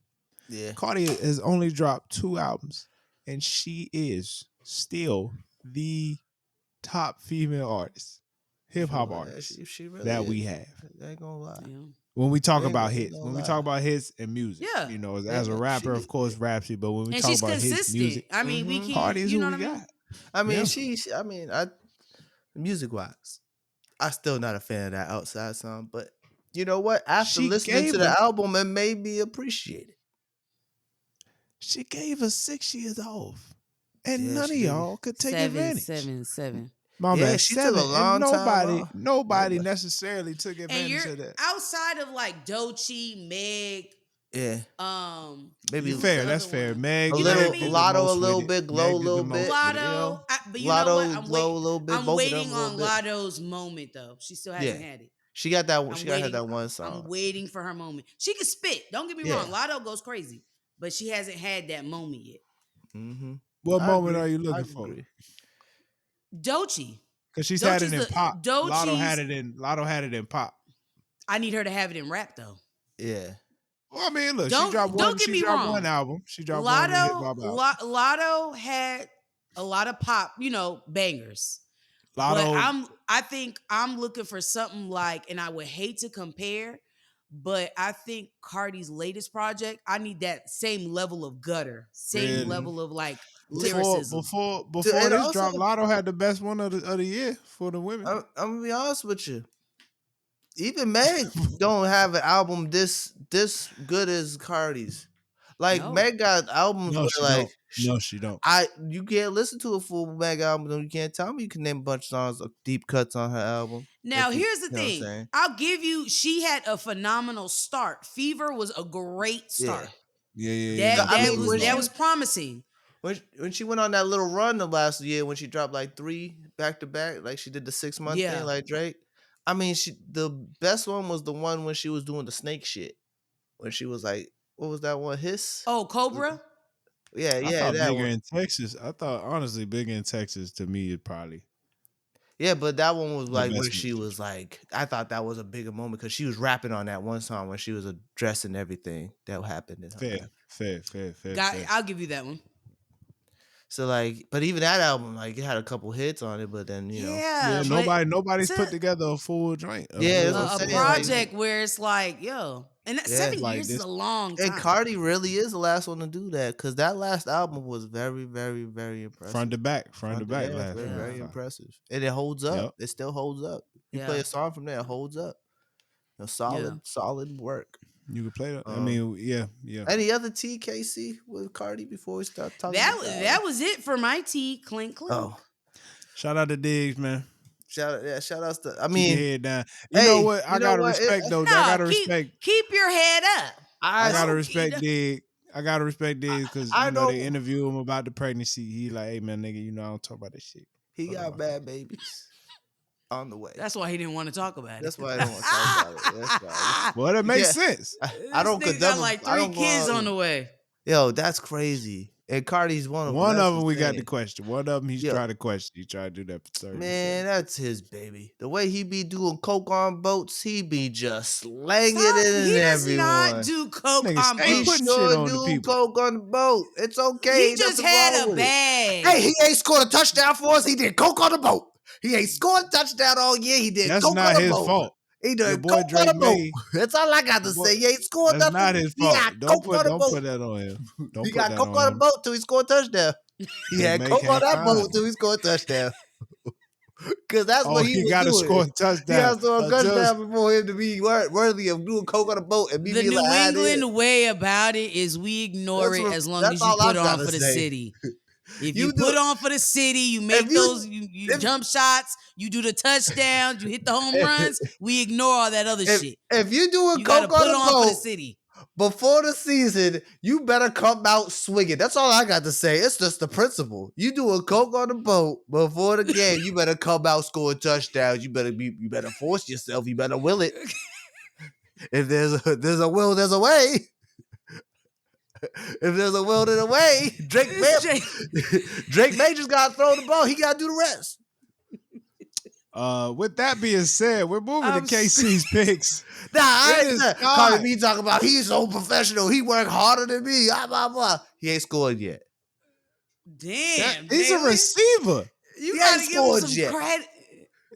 Yeah, Cardi has only dropped 2 albums, and she is still the top female artist, hip hop artist that we have. I ain't gonna lie. Yeah. When we talk about hits, and music, yeah, as a rapper, of course, Rapsy, but when we talk about hits, music, I mean, we can. Cardi is you who know we what got. I mean, music wise, I'm still not a fan of that Outside song, but you know what? After listening to the album, it made me appreciate it. She gave us 6 years off, and none of y'all could take advantage. 7. My man, she took a long time. Nobody necessarily took advantage of that. Outside of like Doechii, Meg. Yeah. Maybe fair. That's fair. Meg, a little Lotto, a little bit, Glow, a little bit. Lotto, but you Lotto, know what? Glow, a little bit. I'm waiting on Lotto's moment though. She still hasn't had it. She got that. She got that one song. I'm waiting for her moment. She can spit. Don't get me wrong. Lotto goes crazy, but she hasn't had that moment yet. Mm-hmm. What moment are you looking for? Doechii. Because she's had it in pop. Lotto had it in pop. I need her to have it in rap though. Yeah. Well, I mean, look, she dropped Don't one. get She me dropped one wrong. album. She dropped one hip Lotto, hop album. Lotto had a lot of pop, bangers. But Lotto, I think I'm looking for something like, and I would hate to compare, but I think Cardi's latest project, I need that same level of gutter, same really. level of like Before lyricism. before And this also, drop, Lotto had the best one of the year for the women. I'm gonna be honest with you. Even Meg don't have an album this good as Cardi's. Like No. Meg got albums No, where she like don't. No, she don't. you can't listen to a full Meg album. You can't tell me you can name a bunch of songs of deep cuts on her album. Now, here's the You know what I'm thing. saying? I'll give you, she had a phenomenal start. Fever was a great Yeah. start. Yeah. No, I Fever mean, was That hard. was promising. when she went on that little run the last year when she dropped like 3 back to back, like she did the 6 month thing Yeah. like Drake. I mean, the best one was the one when she was doing the snake shit. When she was like, what was that one? Hiss? Oh, Cobra? I Yeah, thought that Bigger one. in Texas. I thought honestly, Bigger in Texas to me is probably Yeah, but that one was the like where best she one. was like, I thought that was a bigger moment because she was rapping on that one song when she was addressing everything that happened in her life. Fair. I'll give you that one. So like, but even that album, like it had a couple hits on it, but then Yeah, Yeah, but nobody's put to together a full joint. Yeah, that's what I'm a saying. Like, project where it's like, yo, and yeah, 7 years is this. a long and time. Cardi really is the last one to do that because that last album was very, very, very impressive. Front to back, Yeah, last very, very 45. impressive, and it holds up. Yep. It still holds up. You Yeah. play a song from there, it holds up. Solid work. You could play that. I Um, mean, yeah. Any other TKC with Cardi before we start talking about That was it for my tea. Clink clink. Oh, Shout out to Diggs, man. shout outs to. I Keep mean, your head down. You know hey, what? I you know gotta what? respect though. I No, gotta respect. keep your head up. I gotta Don't respect keep- Diggs. I gotta respect Diggs because I know they interview him about the pregnancy. He like, hey man, nigga, I don't talk about this shit. he got bad babies on the way. That's why he didn't want to talk about it. That's why I don't want to talk about it. That's why. Well, that makes sense. I don't This nigga condemn. got like I 3 don't kids on the way. Yo, that's crazy. And Cardi's one of them. One That's of them we got insane. the question. One of them he's Yo. trying to question. He tried to do that for 30 Man, that's his baby. The way he be doing coke on boats, he be just slanging Stop. it in He does everyone. not do coke Nigga, on stay He boats. putting sure shit on the do people. coke on the boat. It's okay. He Ain't just nothing had wrong a with it. bag. Hey, he ain't scored a touchdown for us. He did coke on the boat. He ain't scored a touchdown all year. He did That's coke not on the his boat. fault. He Your did boy coke on Drake the boat. May. That's all I got to say. He ain't scored That's nothing. not his He fault. got Don't coke on the don't boat. put that on him. Don't He put got that coke on on the him. boat till he scored a touchdown. He Big had May coke on can't that find boat him. till he scored a touchdown. Because that's what he He was got to doing. score a He touchdown. has to score a Until- touchdown before him to be worthy of doing coke on a boat and me The be New like, England way about it is we ignore it as long that's as you all put I've on gotta for the say. city. If You you do- put on for the city, you make you- those you jump shots, you do the touchdowns, you hit the home runs, we ignore all that other shit. If you doing You gotta coke on put a on for the boat city. before the season, you better come out swinging. That's all I got to say. It's just the principle. You doing coke on the boat before the game, you better come out scoring touchdowns. You better force yourself. You better will it. If there's a will, there's a way. If there's a will, there's a way. Drake May just got to throw the ball. He got to do the rest. With that being said, we're moving I'm to KC's picks. Nah, I It ain't is said. time. Cardi B talking about he's so professional. He worked harder than me. Blah, blah, blah. He ain't scored yet. Damn, He's a Jalen. receiver. You He gotta ain't give him scored some yet. credit.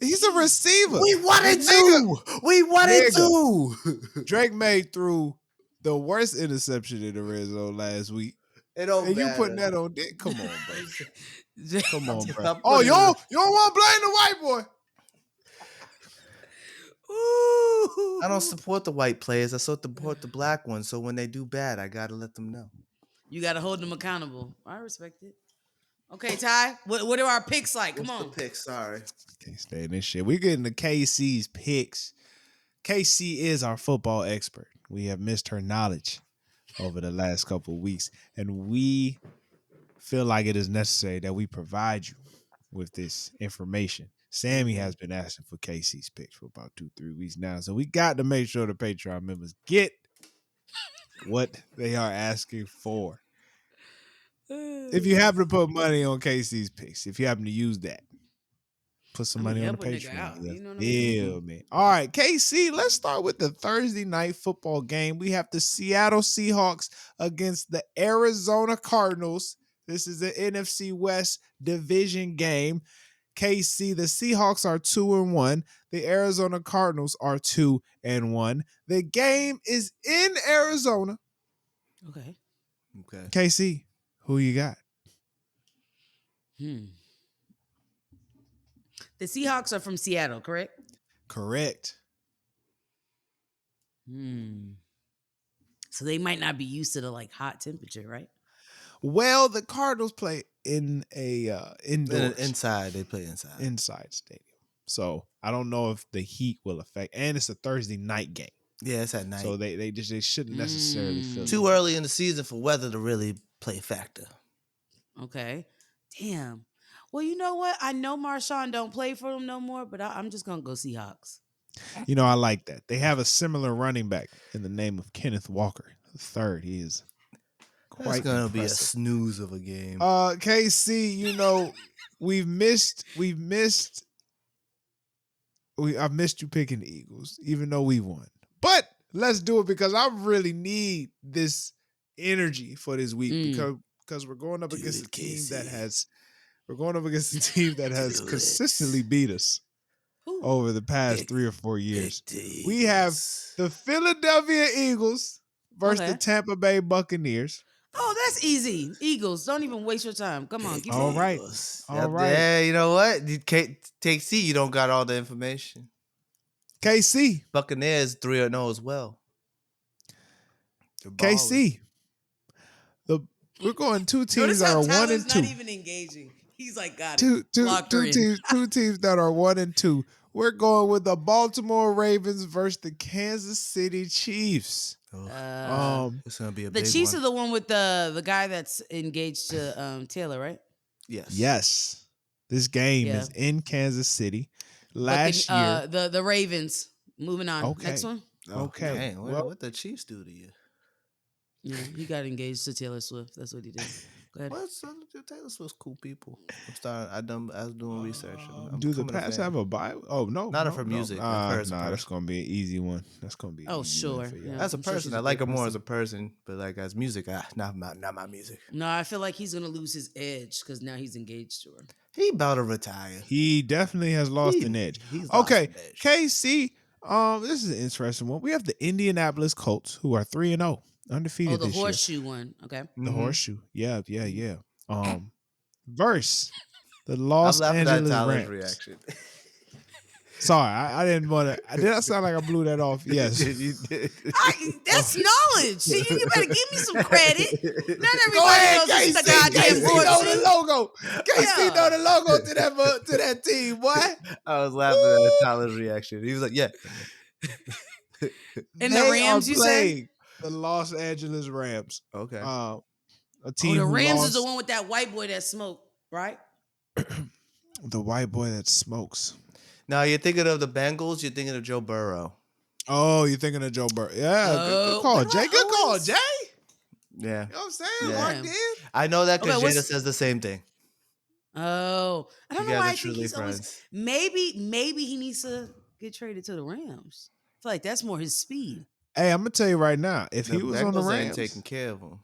He's a receiver. We wanted Nigga. to. We wanted Nigga. to. Drake May threw the worst interception in the red zone last week. It don't And you matter. putting that on Dick? Come on, bro. Come on, bro. I'm Oh, putting you don't want to blame the white boy. Ooh. I don't support the white players. I support the black ones. So when they do bad, I gotta let them know. You gotta hold them accountable. I respect it. Okay, Ty. What are our picks like? Come What's on. the pick? Sorry. Can't stay in this shit. We getting to KC's picks. KC is our football expert. We have missed her knowledge over the last couple of weeks, and we feel like it is necessary that we provide you with this information. Sammy has been asking for KC's picks for about 2-3 weeks now, so we got to make sure the Patreon members get what they are asking for. If you happen to put money on KC's picks, if you happen to use that, Put some I mean, money on the help a nigga Patreon. out. Yes. You know what I mean? Yeah, man. All right, KC, let's start with the Thursday night football game. We have the Seattle Seahawks against the Arizona Cardinals. This is the NFC West division game. KC, the Seahawks are 2-1. The Arizona Cardinals are 2-1. The game is in Arizona. Okay. Okay. KC, who you got? Hmm. The Seahawks are from Seattle, correct? Correct. Hmm. So they might not be used to the like hot temperature, right? Well, the Cardinals play in a indoors Inside, they play inside. inside stadium. So I don't know if the heat will affect, and it's a Thursday night game. Yeah, it's at night. So they shouldn't necessarily feel Too it. early in the season for weather to really play a factor. Okay. Damn. Well, you know what? I know Marshawn don't play for them no more, but I'm just gonna go Seahawks. You know, I like that. They have a similar running back in the name of Kenneth Walker the third. He is That's quite gonna be a impressive. snooze of a game. KC, you know, I've missed you picking the Eagles, even though we won. But let's do it because I really need this energy for this week because we're going up against a team that has consistently beat us over the past 3 or 4 years. We have the Philadelphia Eagles versus the Tampa Bay Buccaneers. Oh, that's easy. Eagles. Don't even waste your time. Come on, keep All going. right. All right. Yeah, you know what? You can't take C. You don't got all the information. KC. Buccaneers 3-0 as well. They're ballers. KC. We're going two teams Notice that how are 1 Tyler's and 2. not even engaging. He's like, got it. Locked her in. Two teams that are 1 and 2. We're going with the Baltimore Ravens versus the Kansas City Chiefs. It's gonna be a The big Chiefs one. are the one with the guy that's engaged to Taylor, right? Yes. This game is in Kansas City. Last year. The Ravens. Moving on. Okay. Next one. Okay. Dang, Well, what the Chiefs do to you? Yeah, he got engaged to Taylor Swift. That's what he did. Go ahead. What's Taylor Swift's cool people? I was doing research. I'm do the becoming a Pats fan. have a Bible? Oh no, Not of her music. Of her as a person. That's gonna be an easy one. That's gonna be. Oh, sure. Yeah, As a I'm sure person, she's I like her great more person. as a person, but like as music, not my music. No, I feel like he's gonna lose his edge because now he's engaged to her. He about to retire. He definitely has lost an edge. He's lost Okay, an edge. KC. This is an interesting one. We have the Indianapolis Colts, who are 3-0, undefeated Oh, the this year. horseshoe one. Okay. The horseshoe. Yeah. Verse the Los I'm laughing Angeles at Tyler's Rams. reaction. Sorry, I didn't want to. Did I sound like I blew that off? Yes. You did. That's knowledge. See, you better give me some credit. Not everybody Go ahead, knows it's the KC. goddamn KC know the horseshoe. logo. KC Yeah. know the logo to that team, boy. I was laughing at Tyler's reaction. He was like, "Yeah, And the Rams, you said? playing the Los Angeles Rams. okay." A Oh, team the who Rams lost, is the one with that white boy that smoked, right? the white boy that smokes. Now you're thinking of the Bengals. You're thinking of Joe Burrow. Oh, you're thinking of Joe Burrow. Yeah, good call, what do Jay. I Good call, always- Jay. Yeah, You know what I'm saying? Yeah. Locked in. I know that because Okay, Jada what's- says the same thing. Oh, I don't You know guys why are I think truly he's always. friends. Maybe he needs to get traded to the Rams. I feel like that's more his speed. Hey, I'm gonna tell you right now. If The he was on the Bengals ain't Rams, taking care of him.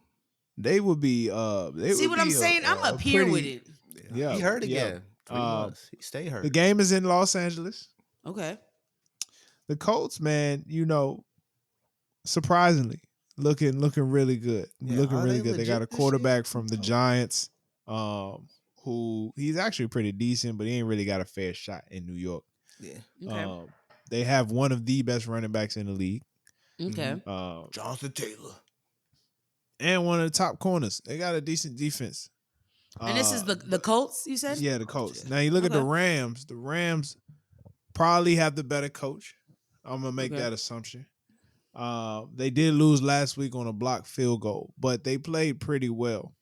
they would be. They See would what I'm be saying? I'm up here with it. Yeah, he hurt yeah. again. 3 months. He stay hurt. The game is in Los Angeles. Okay. The Colts, man, surprisingly, looking really good. Yeah, Looking are really they good. They got a legit this quarterback year? from the Giants, who he's actually pretty decent, but he ain't really got a fair shot in New York. Yeah. Okay. They have one of the best running backs in the league. Okay. Jonathan Taylor. And one of the top corners. They got a decent defense. And this is the Colts, you said? Yeah, the Colts. Now you look at the Rams. The Rams probably have the better coach. I'm gonna make that assumption. They did lose last week on a blocked field goal, but they played pretty well.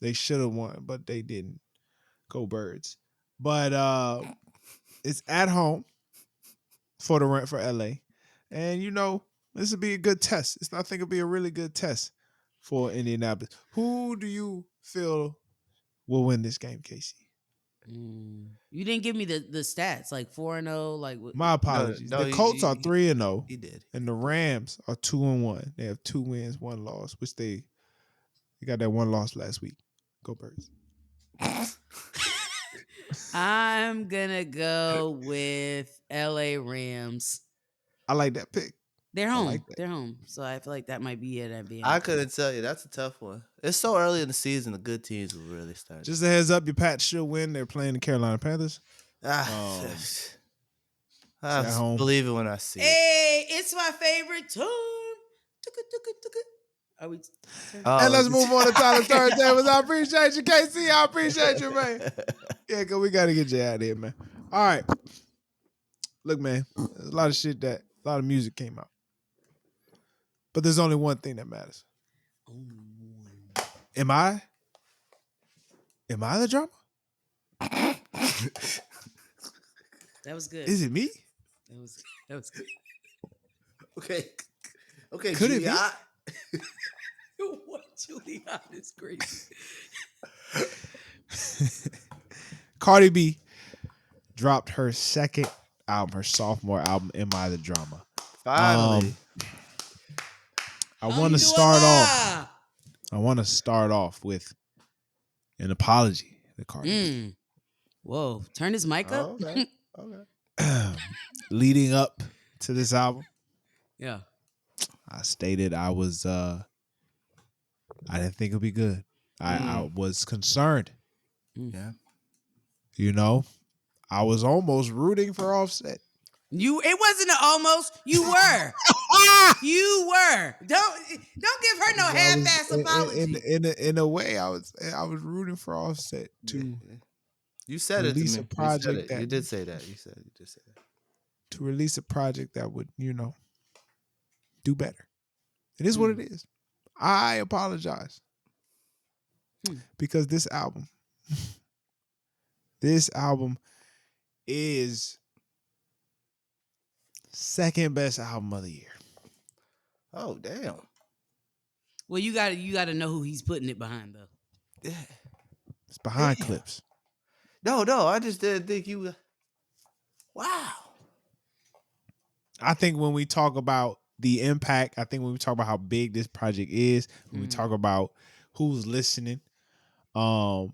They should have won, but they didn't. Go Birds. But it's at home for LA. And this would be a good test. I think it'll be a really good test for Indianapolis. Who do you feel will win this game, Casey? You didn't give me the stats, like 4-0, like My apologies. No, The Colts are 3-0, he did. and the Rams are 2-1. They have 2 wins, 1 loss, which they got that 1 loss last week. Go Birds. I'm gonna go with LA Rams. I like that pick. They're I home. like that. They're home. So I feel like that might be an advantage. I couldn't tell you. That's a tough one. It's so early in the season. The good teams will really start. Just a heads up, your Pats should win. They're playing the Carolina Panthers. I at home. believe it when I see it. Hey, it's my favorite time. Are we? And let's move on to Tyler Turntables. I appreciate you, KC. I appreciate you, man. Yeah, because we got to get you out of here, man. All right. Look, man, there's a lot of music came out. But there's only one thing that matters. Am I the drama? That was good. Is it me? That was good. Okay. Could it be? What Julian is crazy. Cardi B dropped her second album, her sophomore album, Am I the Drama? Finally. I want to start off with an apology to Cardi B. Whoa, turn his mic up. Okay. Leading up to this album, Yeah. I stated I didn't think it'd be good. I was concerned. Yeah. You know, I was almost rooting for Offset. It wasn't an almost. You were. You were. Don't give her no half-ass apology. In a way, I was rooting for Offset to You said it to release me. a project You did say that. You did say that. To release a project that would, do better. It is what it is. I apologize. Because this album is second best album of the year. Oh, damn. Well, you gotta know who he's putting it behind, though. Yeah. It's behind Clips. No, I just didn't think you. Wow. I think when we talk about the impact, I think when we talk about how big this project is, when we talk about who's listening, and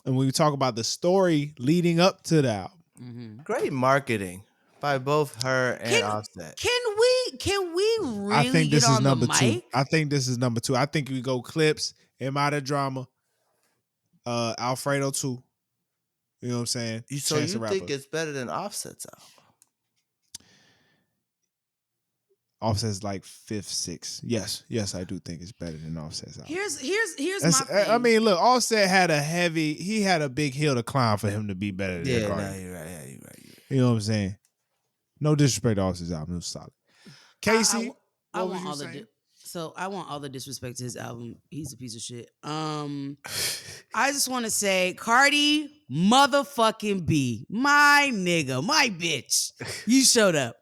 when we talk about the story leading up to the album. Great marketing by both her and Offset. Can we really I think this get is on number the 2. mic? I think this is number 2. I think we go Clips, Am I the Drama, Alfredo 2. You know what I'm saying? So Chance you the think Rapper. it's better than Offset's album? Offset's like 5th, 6th. Yes, I do think it's better than Offset's album. Here's my thing. I mean, look, Offset had a big hill to climb for him to be better than Cardi. No, you're right. Yeah, you're right. You know what I'm saying? No disrespect to Offset's album. It was solid. Casey, I what was want you all saying? I want all the disrespect to his album. He's a piece of shit. I just want to say, Cardi motherfucking B, my nigga, my bitch, you showed up.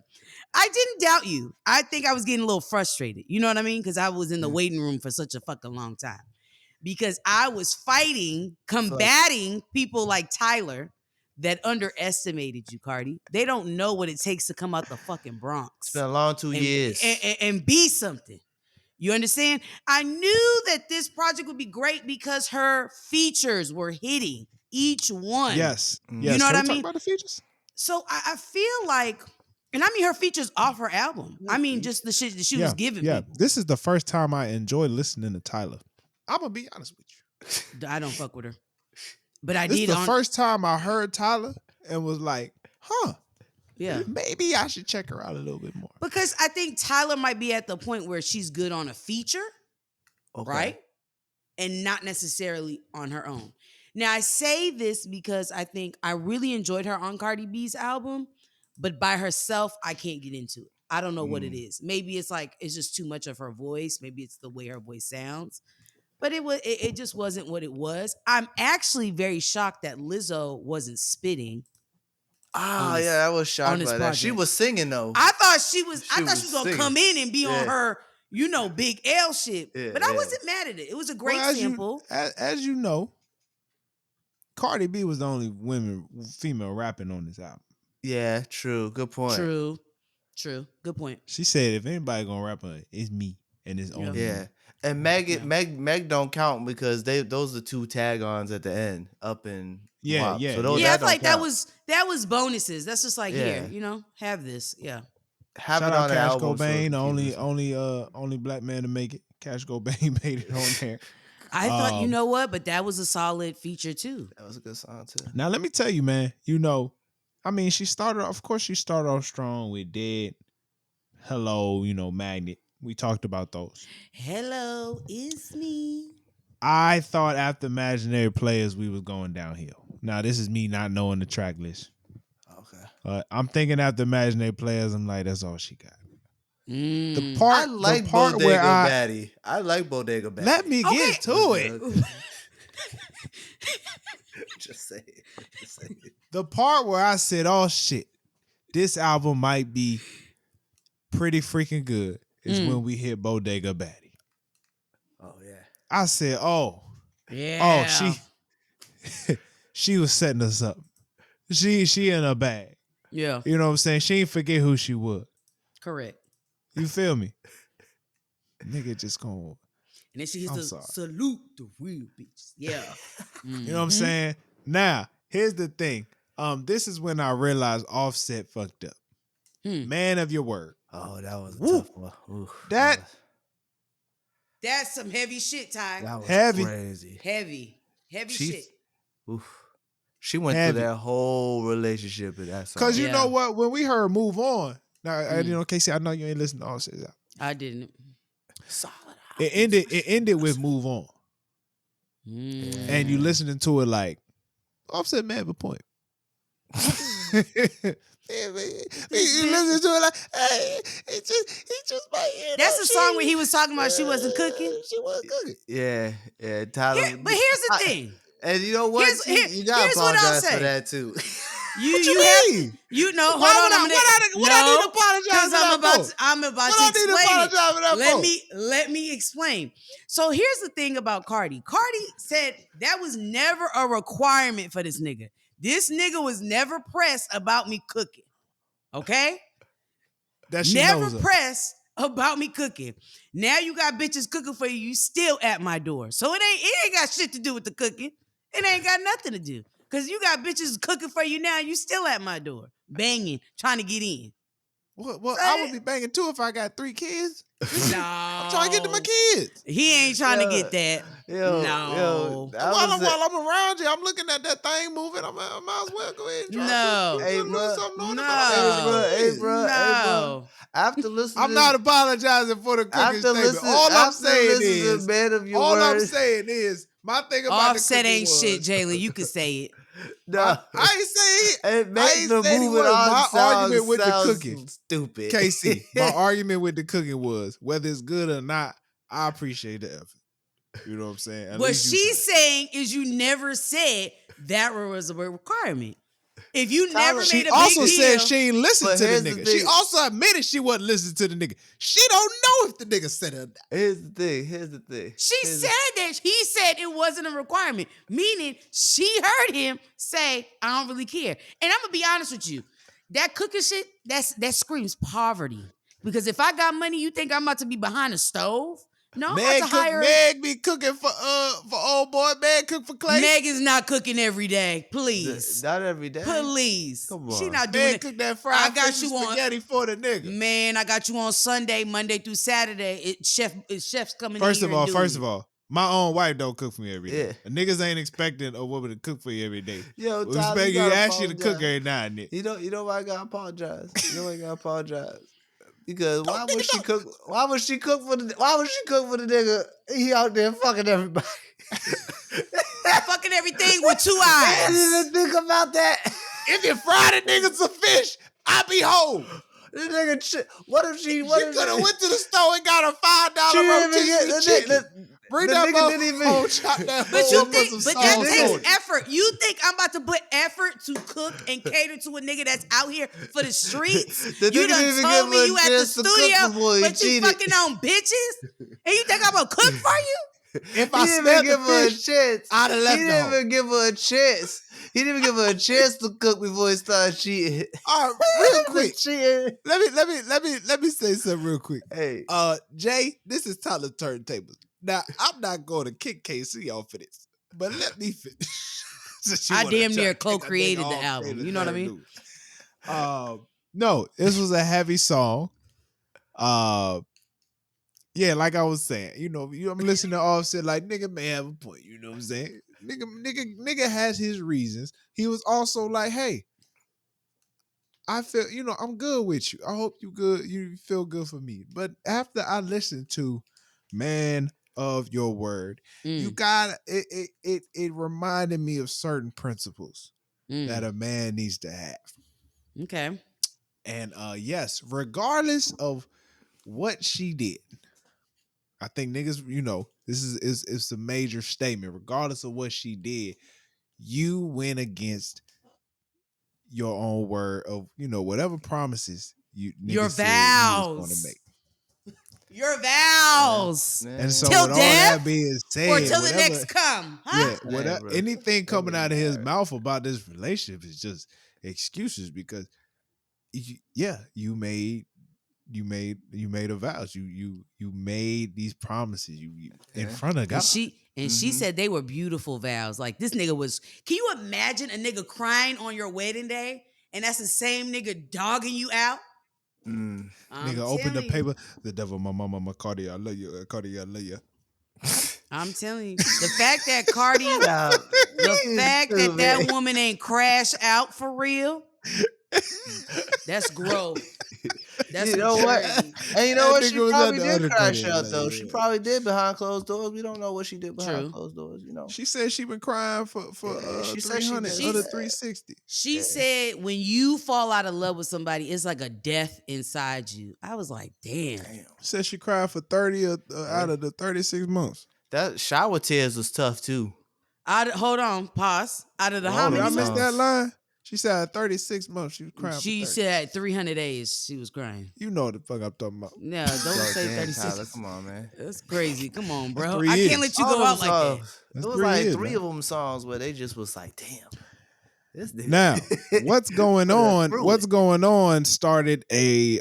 I didn't doubt you. I think I was getting a little frustrated. You know what I mean? Because I was in the waiting room for such a fucking long time. Because I was combating people like Tyler that underestimated you, Cardi. They don't know what it takes to come out the fucking Bronx. It's been a long 2 years. And be something. You understand? I knew that this project would be great because her features were hitting each one. Yes. You know what I mean? Talk about the features? So I feel like, and I mean her features off her album. I mean just the shit that she was giving people. This is the first time I enjoyed listening to Tyler. I'm going to be honest with you. I don't fuck with her. But I This did is the first time I heard Tyler and was like, yeah, maybe I should check her out a little bit more. Because I think Tyler might be at the point where she's good on a feature, right? And not necessarily on her own. Now, I say this because I think I really enjoyed her on Cardi B's album, but by herself, I can't get into it. I don't know what it is. Maybe it's just too much of her voice. Maybe it's the way her voice sounds. But it just wasn't what it was. I'm actually very shocked that Lizzo wasn't spitting. I was shocked by that. She was singing though. I thought she was gonna come in and be on her, big L shit. Yeah, but I wasn't mad at it. It was a great sample. As you know, Cardi B was the only female rapping on this album. Yeah, true. Good point. True. Good point. She said, if anybody gonna rap on it, it's me, and it's only Yeah. me. And Meg don't count because those are 2 tag-ons at the end, up and WAP. Yeah. So those Yeah, I that feel like don't that was bonuses. That's just like Yeah. here, have this. Yeah. have Shout it out on the Cash album. Cobain, so only black man to make it. Cash Cobain made it on there. I thought, you know what, but that was a solid feature too. that was a good song too. Now let me tell you, man. I mean, she started off strong with Dead, Hello, Magnet. We talked about those. Hello, it's me. I thought after Imaginary Players we was going downhill. Now this is me not knowing the track list. Okay. I'm thinking after Imaginary Players, I'm like, that's all she got. The Mm. part, I like the part Bodega where Baddie. I like Bodega Baddie. let me get to it. Just say it. The part where I said, oh shit, this album might be pretty freaking good is when we hit Bodega Baddie. Oh yeah. I said, oh, Yeah. she was setting us up. She in her bag. Yeah. You know what I'm saying? She ain't forget who she was. Correct. You feel me? Nigga just gonna. And then she hits I'm the sorry. salute the real bitches. Yeah. You know what I'm saying? Now, here's the thing. This is when I realized Offset fucked up. Man of your word. Oh, that was a Woo. tough one. Oof, That's some heavy shit, Ty. that was Heavy. crazy. Heavy shit. Oof. She went Heavy. through that whole relationship with that song. Because you Yeah. know what? When we heard Move On, now, Casey, I know you ain't listening to Offset's album. I didn't. Solid. It ended with Move On. Mm. And you listening to it like, Offset man have a point. You listen to it like, hey, he just might hear That's the song where he was talking about she wasn't cooking. She wasn't cooking. Yeah. Tyler. But here's the thing. And you know what? You gotta here's what I'll apologize say. for that too. You know, hold on. I'm gonna, what I need to apologize for that for? I'm about What I to need to explain apologize for that it. for? Let me explain. So here's the thing about Cardi. Cardi said that was never a requirement for this nigga. This nigga was never pressed about me cooking. Okay? That she Never knows of. pressed about me cooking. Now you got bitches cooking for you. You still at my door. So it ain't got shit to do with the cooking. It ain't got nothing to do. Because you got bitches cooking for you now. You still at my door. Banging. Trying to get in. Well, I would be banging too if I got 3 kids. No. I'm trying to get to my kids. He ain't trying to get that. No. While I'm around you, I'm looking at that thing moving. I might as well go ahead and try No. to Hey, do bro. something on it. No. Hey, bro. No. After listening, I'm not apologizing for the cooking after statement. listening, All I'm after saying listening to is, Man of Your all I'm Words, saying is, my thing about Offset the cooking ain't was, shit, Jalen. You could say it. no, I ain't saying it makes ain't the saying he moving was. on My argument with the sounds cooking. stupid. Casey, my argument with the cooking was, whether it's good or not, I appreciate the effort. You know what I'm saying? At What least you she's tried. saying is you never said that was a requirement. If you never She made a also big said deal, she ain't listened But to the here's the nigga. She thing. also admitted she wasn't listening to the nigga. She don't know if the nigga said it or not. Here's the thing. she said that he said it wasn't a requirement, meaning she heard him say, I don't really care. And I'm gonna be honest with you, that cooking shit, that screams poverty. Because if I got money, you think I'm about to be behind a stove? No, I'm about to hire. Meg be cooking for old boy. Meg cook for Clay. Meg is not cooking every day. Please. Not every day. Please. Come She on. not doing Meg it. cook that fried I got fish you and on- spaghetti for the nigga. Man, I got you on Sunday, Monday through Saturday. Chefs coming First in of here all, my own wife don't cook for me every day. Yeah. Niggas ain't expecting a woman to cook for you every day. Yo, We Tyler, expect you you gotta ask you to cook apologize. every now and then. You know why I gotta apologize? You know why I gotta apologize? Because why would she cook for the nigga? He out there fucking everybody. fucking everything with 2 I eyes. didn't even think about that. If you fry the nigga some fish, I be home. The nigga, what if she? She could have went to the store and got a $5 She didn't even rotisserie get chicken. Bring the that nigga didn't even- whole chop that But whole you up think, with but some that sauce takes on it. effort. You think I'm about to put effort to cook and cater to a nigga that's out here for the streets? The You nigga done didn't even told give me her a you at the chance to cook studio, before he but you cheated. fucking on bitches? And you think I'm gonna cook for you? If He I didn't even smelled give the her a fish, chance. I'd have He left the didn't hoe. even give her a chance. He didn't even give her a chance to cook before he started cheating. All right, real The quick. cheating. Let me say something real quick. Hey, Jay, this is Tyler Turntables. Now, I'm not going to kick KC off of this, but let me finish. Since you I wanna damn try near to take a nigga co-created the off album. Taylor You know what I Turner mean? News. No, this was a heavy song. Yeah, like I was saying, I'm listening to Offset like nigga may have a point. You know what I'm saying? Nigga has his reasons. He was also like, hey, I feel, I'm good with you. I hope you good. You feel good for me. But after I listened to Man of Your Word, you Mm, got it reminded me of certain principles that mm. a man needs to have. Okay. And yes, regardless of what she did, I think niggas, this is a major statement. Regardless of what she did, you went against your own word of, whatever promises you Your niggas said he was going to vows. make. Your man, vows. And man, so Till with all that death being or said, till the whatever, next come. Huh? yeah, man, whatever, bro. anything That coming nigga out of his married. mouth about this relationship is just excuses because you made a vows. You made these promises you in Yeah. front of And God. she said they were beautiful vows. Like this nigga was. Can you imagine a nigga crying on your wedding day, and that's the same nigga dogging you out? Mm. I'm Nigga, open the telling you. paper. The devil, my mama, my Cardi, I love you. Cardi, I love you. I'm telling you. The fact that Cardi, Shut up. the You fact that that stupid. woman ain't crash out for real, that's growth. That's You know what? maturity. And you know That what? She nigga was at probably the did other crash Cardi, I out love though. She you. probably did behind closed doors. We don't know what she did behind True. closed doors. She said she been crying for Yeah, she said she 300 did under She's that. 360. She Yeah. said when you fall out of love with somebody, it's like a death inside you. I was like, damn. Damn. Said she cried for 30 out Yeah. of the 36 months. That shower tears was tough too. Hold on, pause. Out of the how All Did them I many miss months? that songs. line? She said at 36 months she was crying for She 30. said 300 days she was crying. You know what the fuck I'm talking about. No, don't Yo, say damn, Tyler, 36. come on, man. That's crazy. Come on, That's bro. 3 I can't let years. you All go them out like that. songs. That's It was 3 like years, three man. of them songs where they just was like, damn, this nigga. Now, what's going Put us on? through What's it. going on started a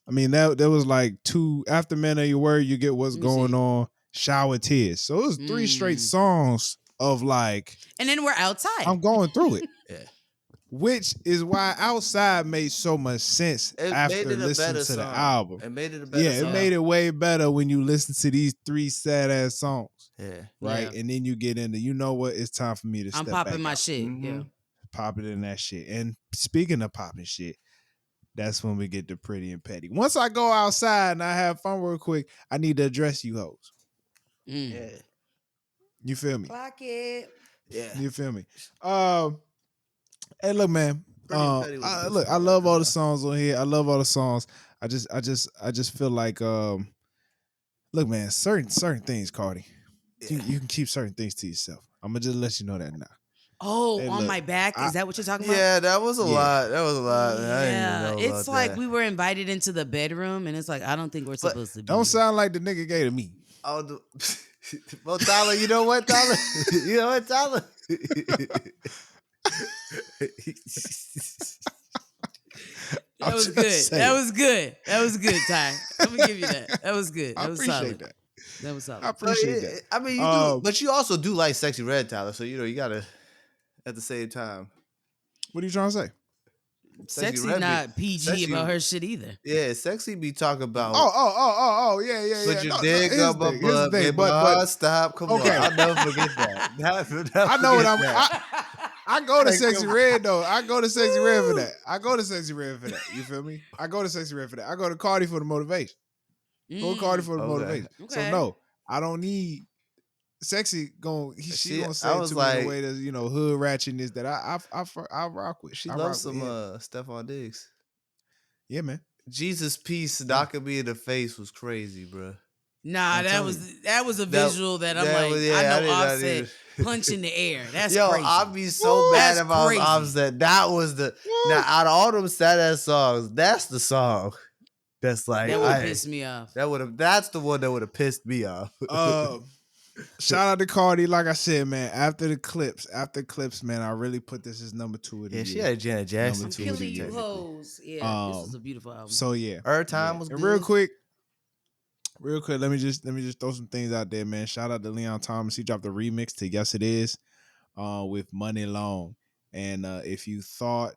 I mean that was like two after Man of Your Word, you get what's Let me going see. on, Shower Tears. So it was 3 straight songs of like And then we're outside. I'm going through it. Yeah. Which is why Outside made so much sense It made after it a listening better to the song. album. It made it a better Yeah, it song. made it way better when you listen to these 3 sad ass songs, Yeah. right? Yeah. And then you get into, you know what, it's time for me to I'm step popping back my out. shit. Mhm. Yeah. Pop it in that shit. And speaking of popping shit, that's when we get to Pretty and Petty. Once I go outside and I have fun real quick, I need to address you hoes. Yeah. You feel me? Clock it. Yeah. You feel me? Hey, look, man. Pretty and Petty was a good Look, I song love after all the that. songs on here. I love all the songs. I just feel like, look, man, certain things, Cardi, Yeah. you can keep certain things to yourself. I'm gonna just let you know that now. Oh, Hey, on look, my back? I, Is that what you're talking about? Yeah, that was a yeah, lot. That was a lot. Man. I didn't even Yeah. know It's about like that. we were invited into the bedroom, and it's like, I don't think we're But supposed to be don't here. sound like the nigga gay to me. oh, well, Tyler, you know what, Tyler? You know what, Tyler? I'm That was just good. saying. That was good. That was good, Ty. I'm gonna give you that. That was good. I That was appreciate solid. that. That was I solid. appreciate that. I mean, you do, but you also do like Sexy Red, Tyler. So you gotta at the same time. What are you trying to say? Sexy Red be not PG Sexy. about her shit either. Yeah, Sexy be talking about. Yeah. Put your No, dick here's up the my thing. Here's the butt, thing. make my But heart stop. Come okay. on, I'll never forget that. Never I know what forget I'm. that. I go to Like, Sexy come- Red though. I go to Sexy Red for Woo! that. I go to Sexy Red for that. You feel me? I go to Sexy Red for that. I go to Cardi for the motivation. Go to Cardi for the Okay. motivation. So Okay. no, I don't need Sexy. She gonna say I it was to me in a like, way that's hood ratchetness that I rock with. she I loves rock with. some Yeah, Stephon Diggs. yeah, man. Jesus Peace Yeah. knocking me in the face was crazy, bro. Nah, I'm that telling was you. that was a visual that I'm like, Yeah, I know did not Offset even. punch in the air. That's Yo, crazy. I'll be so Woo! mad That's if I was crazy. Offset. That was the Woo! now out of all them sad ass songs, that's the song. That's like That would piss me off. That's the one that would have pissed me off. Shout out to Cardi. Like I said, man, after Clips, man, I really put this as number 2 of the year. She had Janet Jackson. I'm Number 2 killing you hoes. Yeah, this was a beautiful album. So yeah, Her time was and good. real quick, let me just throw some things out there, man. Shout out to Leon Thomas. He dropped a remix to Yes It Is, with Money Long. And if you thought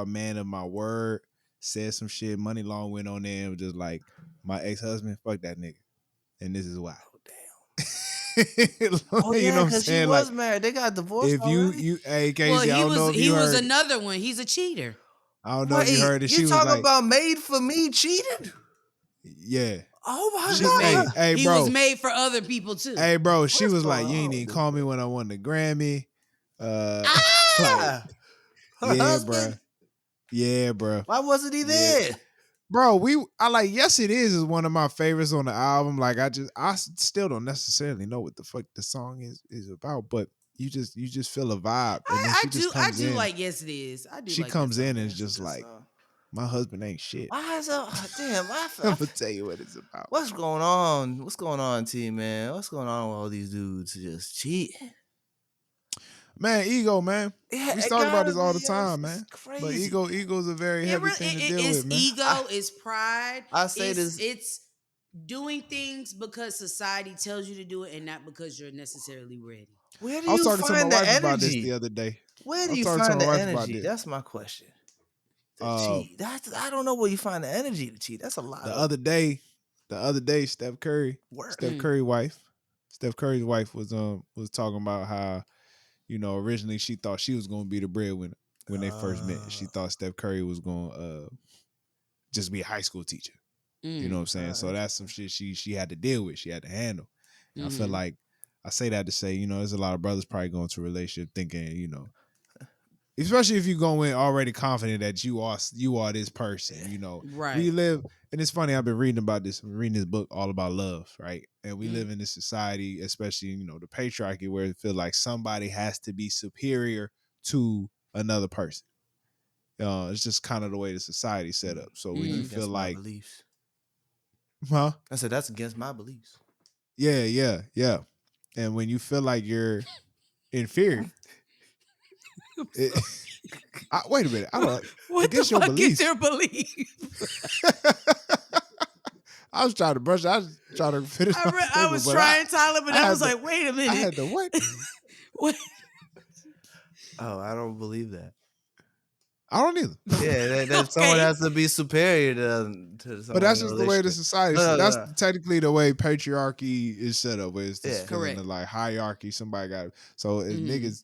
Man of My Word said some shit, Money Long went on there and was just like, my ex-husband, fuck that nigga, and this is why. Oh you yeah, know what I'm because she saying? was Like, married. They got divorced. if already? hey Casey, I don't know if he you was heard. another one. He's a cheater. I don't know if you heard it. She You was talking like, about Made for Me cheated? yeah. Oh my god! Hey, he bro. was made for other people too. Hey, bro. She What's was like, going you ain't on, even dude? call me when I won the Grammy. Like, Her husband? Yeah, bro. Why wasn't he there? Bro, I like Yes It Is one of my favorites on the album. Like, I still don't necessarily know what the fuck the song is about, but you just feel a vibe. And then I she just do comes in. like Yes It Is. I do. She like comes that in song. and is just like, my husband ain't shit. Why is that? Damn, I'm gonna tell you what it's about. What's going on? What's going on, T man? What's going on with all these dudes just cheating? Man, ego, man. Yeah, We it talk about gotta this all be, the time, man. crazy. But ego's a very heavy thing to deal It's with, man. ego, it's pride. I say this. It's doing things because society tells you to do it and not because you're necessarily ready. Where do I was you talking to my find the wife about this energy? the other day. Where do I was you talking to find my the wife about energy? this. That's my question. To cheat. I don't know where you find the energy to cheat. That's a lot. The other day, Steph Curry's wife was talking about how, originally she thought she was gonna be the breadwinner when they first met. She thought Steph Curry was gonna just be a high school teacher. You know what I'm saying? So that's some shit she had to deal with. She had to handle. And I feel like I say that to say, there's a lot of brothers probably going to a relationship thinking, especially if you go in already confident that you are this person, Right. We live, and it's funny, I've been reading about this. I'm reading this book all about love, right? And we live in this society, especially, the patriarchy, where it feels like somebody has to be superior to another person. It's just kind of the way the society's set up. So when you feel like, beliefs. huh? I said that's against my beliefs. Yeah. And when you feel like you're inferior, wait a minute. I don't. What the fuck is their belief? I was trying to brush. I was trying to finish. I was trying, Tyler, but I was like, wait a minute. I had to what? What? Oh, I don't believe that. I don't either. Yeah, that someone has to be superior to someone. But that's just the way the society. That's no. technically the way patriarchy is set up. Where it's this feeling correct. of like hierarchy. Somebody got it. So as niggas,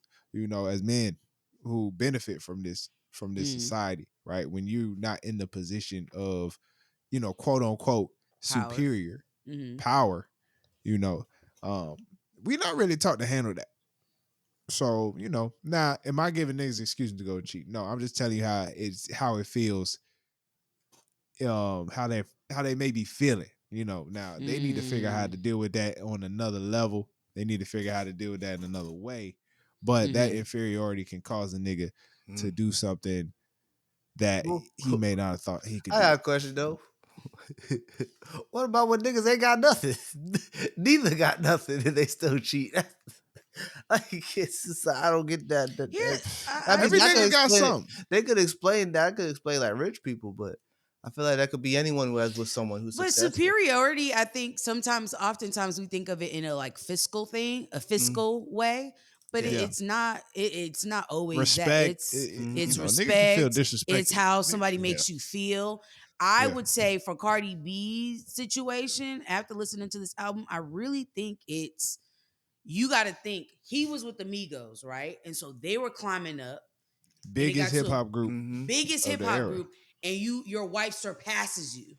as men who benefit from this society, right? When you're not in the position of, quote unquote superior power, we're not really taught to handle that. So, now am I giving niggas excuse to go cheat? No, I'm just telling you how it feels, how they may be feeling, Now they need to figure out how to deal with that on another level. They need to figure out how to deal with that in another way. But that inferiority can cause a nigga to do something that he may not have thought he could do. I got a question though. What about when niggas ain't got nothing? Neither got nothing and they still cheat. Like I don't get that. Every nigga got something. They could explain that. I could explain like rich people, but I feel like that could be anyone who has with someone who's But successful. superiority, I think oftentimes we think of it in a like fiscal thing, a fiscal way. But it's not. It's not always respect. That. It's respect. Nigga can feel disrespected. It's how somebody makes you feel. I would say for Cardi B's situation, after listening to this album, I really think it's. You got to think he was with the Migos, right? And so they were climbing up. Biggest hip hop group. Biggest hip hop group. And your wife surpasses you.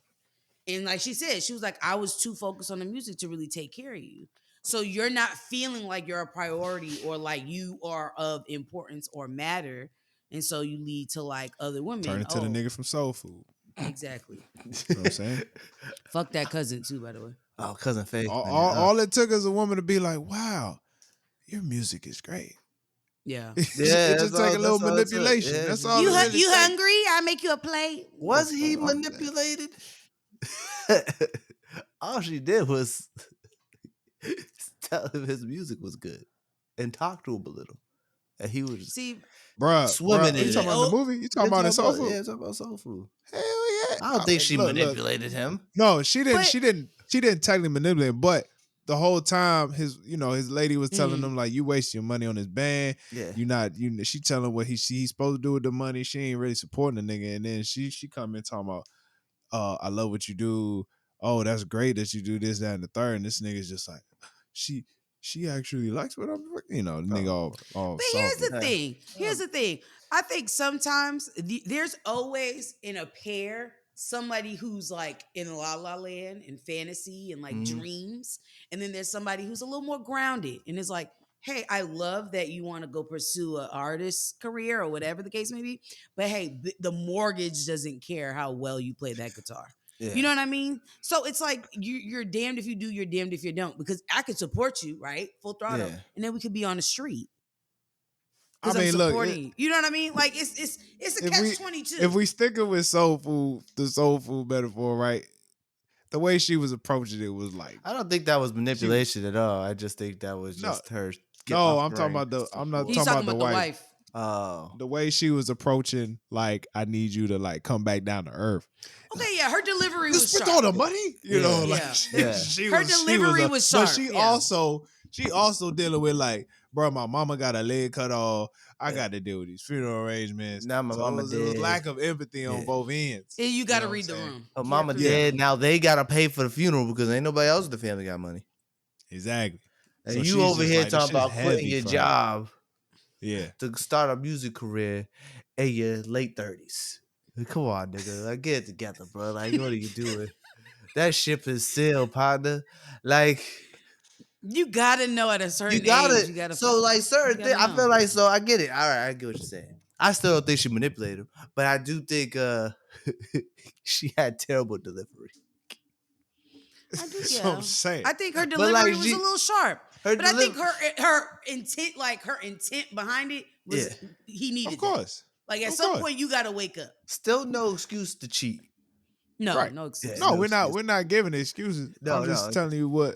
And like she said, she was like, I was too focused on the music to really take care of you. So you're not feeling like you're a priority or like you are of importance or matter. And so you lead to like other women. Turn into the nigga from Soul Food. Exactly. You know what I'm saying? Fuck that cousin too, by the way. Oh, cousin Faith. All it took is a woman to be like, wow, your music is great. Yeah. It just take a little manipulation. That's all. You hungry? I make you a plate. Was he manipulated? All she did was tell him his music was good and talk to him a little, and he was See, swimming Bruh, you in talking it. about the oh, movie? You talking about in Soul Food? Talking about soul food. Hell yeah! I don't think she Look. manipulated him. No, she didn't. but She didn't. She didn't technically manipulate him, but the whole time, his lady was telling him like, "You waste your money on this band. Yeah, You not you." She telling him what he's supposed to do with the money. She ain't really supporting the nigga, and then she come in talking about, I love what you do. Oh, that's great that you do this, that, and the third. And this nigga's just like, she she actually likes what I'm, the nigga all But salty. here's the thing. Here's the thing. I think sometimes there's always in a pair somebody who's like in la la land and fantasy and like Mhm. dreams. And then there's somebody who's a little more grounded and is like, hey, I love that you want to go pursue an artist career or whatever the case may be. But hey, the mortgage doesn't care how well you play that guitar. You Yeah, know what I mean? So it's like you're damned if you do, you're damned if you don't. Because I could support you, right? Full throttle. yeah. And then we could be on the street I because I'm mean, look, supporting you. You know what I mean? Like it's a if catch we 22. sticking with soul food, the soul food metaphor, right? The way she was approaching it was like I don't think that was she was manipulation at all. I just think that was no, just her getting no. off I'm the talking ring. about I'm not He's talking talking about the about the wife. wife. Oh, The way she was approaching, like, I need you to like come back down to earth. Okay, yeah, her delivery You was spent sharp. all the money, Yeah. like Yeah. Yeah. Her delivery was but sharp, she yeah. also dealing with like, bro, my mama got a leg cut off. I Yeah. got to deal with these funeral arrangements. Now my So mama it was dead. lack of empathy on Yeah. both ends. And you got to know what read I'm the saying? room. Her You mama have to read the dead. room. Now they gotta pay for the funeral because ain't nobody else in the family got money. Exactly. And So you she's over just here like, this talking shit's about quitting heavy your for her. job Yeah. to start a music career in your late 30s. Come on, nigga. Like, get it together, bro. Like, what are you doing? That ship is sailed, partner. Like, You got to know at a you certain gotta. age. You got to So, like, certain thing. gotta I feel know. like, so I get it. All right, I get what you're saying. I still don't think she manipulated him, but I do think she had terrible delivery. I do, That's what I'm yeah. saying. I think her But like, delivery was a little sharp. her But I think delivery, her intent, like her intent behind it was yeah, he Of needed that. course. Like at Of some course. point you got to wake up. still no excuse to cheat. No, Right. no Yeah, excuse. No, no we're excuse. not giving excuses. No, I'm just no. telling you what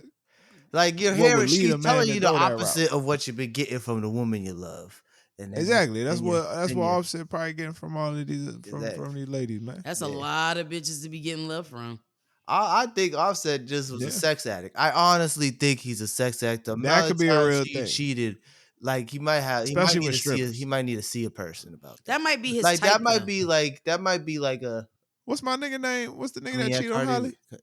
Like your what hair, would lead she's a man telling to you the go that route. opposite of what you've been getting from the woman you love. And then Exactly. That's and you, what and you, Offset probably getting from all of these exactly. from these ladies, man. That's a Yeah. lot of bitches to be getting love from. I think Offset just was a Yeah. sex addict. I honestly think he's a sex addict. The That amount could of be a times real he thing. cheated, like he might Especially need with to see strippers. he might need to see a person about that. That might be his Like type that might though. be like a What's my nigga name? What's the I nigga mean that yeah, cheated on Cardi. Holly?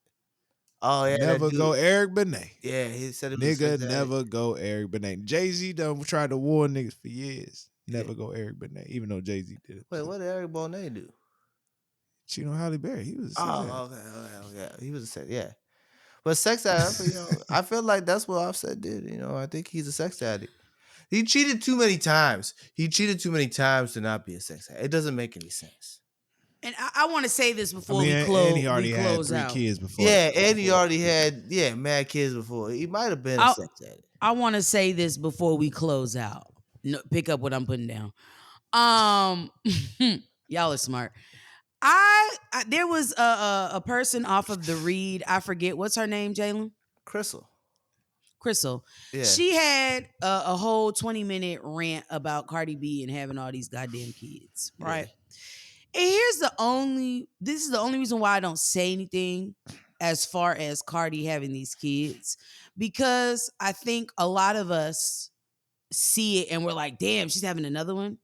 Oh yeah, that Never dude. go Eric Benet. Yeah, he said it was a Nigga, sex addict. never go Eric Benet. Jay-Z done tried to warn niggas for years. Yeah. Never go Eric Benet, even though Jay-Z did it. Wait, what did Eric Bonet do? Cheat on Holly Berry. He was a sex addict. Oh, okay. He was a sex, yeah. But sex addict, I feel like that's what Offset did. I think he's a sex addict. He cheated too many times. He cheated too many times to not be a sex addict. It doesn't make any sense. And I want to say this I before mean, we and he close. already We had close 3 out. kids before. Yeah, and he before. already had mad kids before. He might have been a I sex addict. I want to say this before we close out. No, pick up what I'm putting down. Um, y'all are smart. There was a person off of the read. I forget what's her name. Jalen. Crystal. Crystal. Yeah. She had a whole 20-minute rant about Cardi B and having all these goddamn kids, right? And this is the only reason why I don't say anything as far as Cardi having these kids, because I think a lot of us see it and we're like, damn, she's having another one.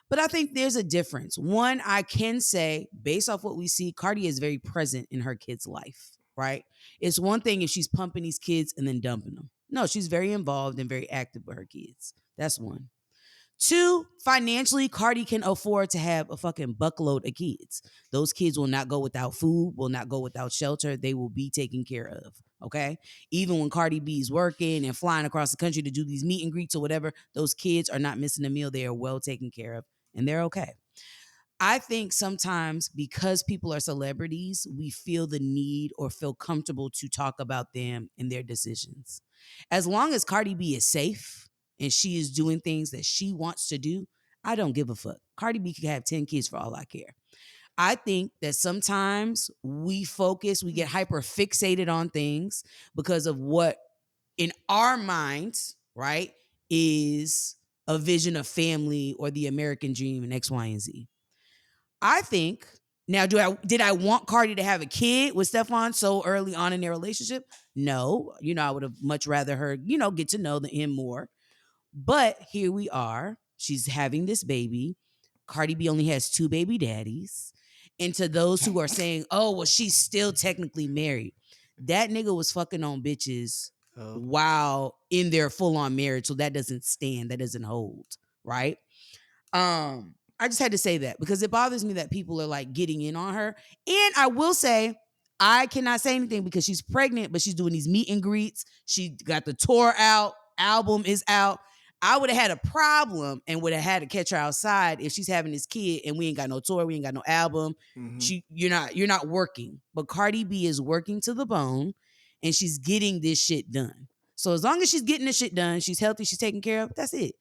But I think there's a difference. One, I can say, based off what we see, Cardi is very present in her kid's life, right? It's one thing if she's pumping these kids and then dumping them. No, she's very involved and very active with her kids. That's one. Two, financially, Cardi can afford to have a fucking buckload of kids. Those kids will not go without food, will not go without shelter. They will be taken care of. Okay. Even when Cardi B is working and flying across the country to do these meet and greets or whatever, those kids are not missing a meal. They are well taken care of and they're okay. I think sometimes because people are celebrities, we feel the need or feel comfortable to talk about them and their decisions. As long as Cardi B is safe and she is doing things that she wants to do, I don't give a fuck. Cardi B could have 10 kids for all I care. I think that sometimes we get hyper fixated on things because of what in our minds, right, is a vision of family or the American dream and X, Y, and Z. I think now, did I want Cardi to have a kid with Stefan so early on in their relationship? No. I would have much rather her, get to know him more. But here we are. She's having this baby. Cardi B only has 2 baby daddies. And to those who are saying, oh, well, she's still technically married. That nigga was fucking on bitches while in their full on marriage. So that doesn't stand. That doesn't hold. Right. I just had to say that because it bothers me that people are like getting in on her. And I will say, I cannot say anything because she's pregnant, but she's doing these meet and greets. She got the tour out, album is out. I would have had a problem and would have had to catch her outside if she's having this kid and we ain't got no tour, we ain't got no album. Mm-hmm. You're not working. But Cardi B is working to the bone and she's getting this shit done. So as long as she's getting this shit done, she's healthy, she's taken care of, that's it.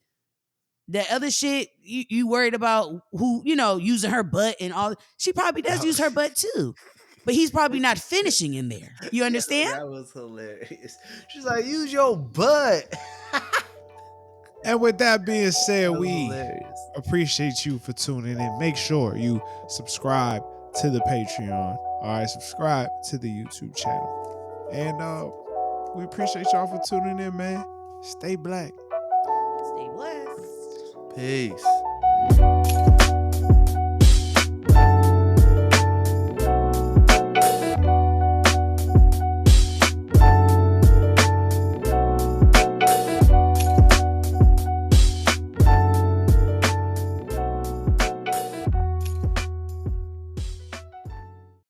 That other shit, you worried about who, using her butt and all. She probably does use her butt too. But he's probably not finishing in there. You understand? That was hilarious. She's like, use your butt. And with that being said, we hilarious. appreciate you for tuning in. Make sure you subscribe to the Patreon. All right, subscribe to the YouTube channel. And we appreciate y'all for tuning in, man. Stay black. Stay blessed. Peace.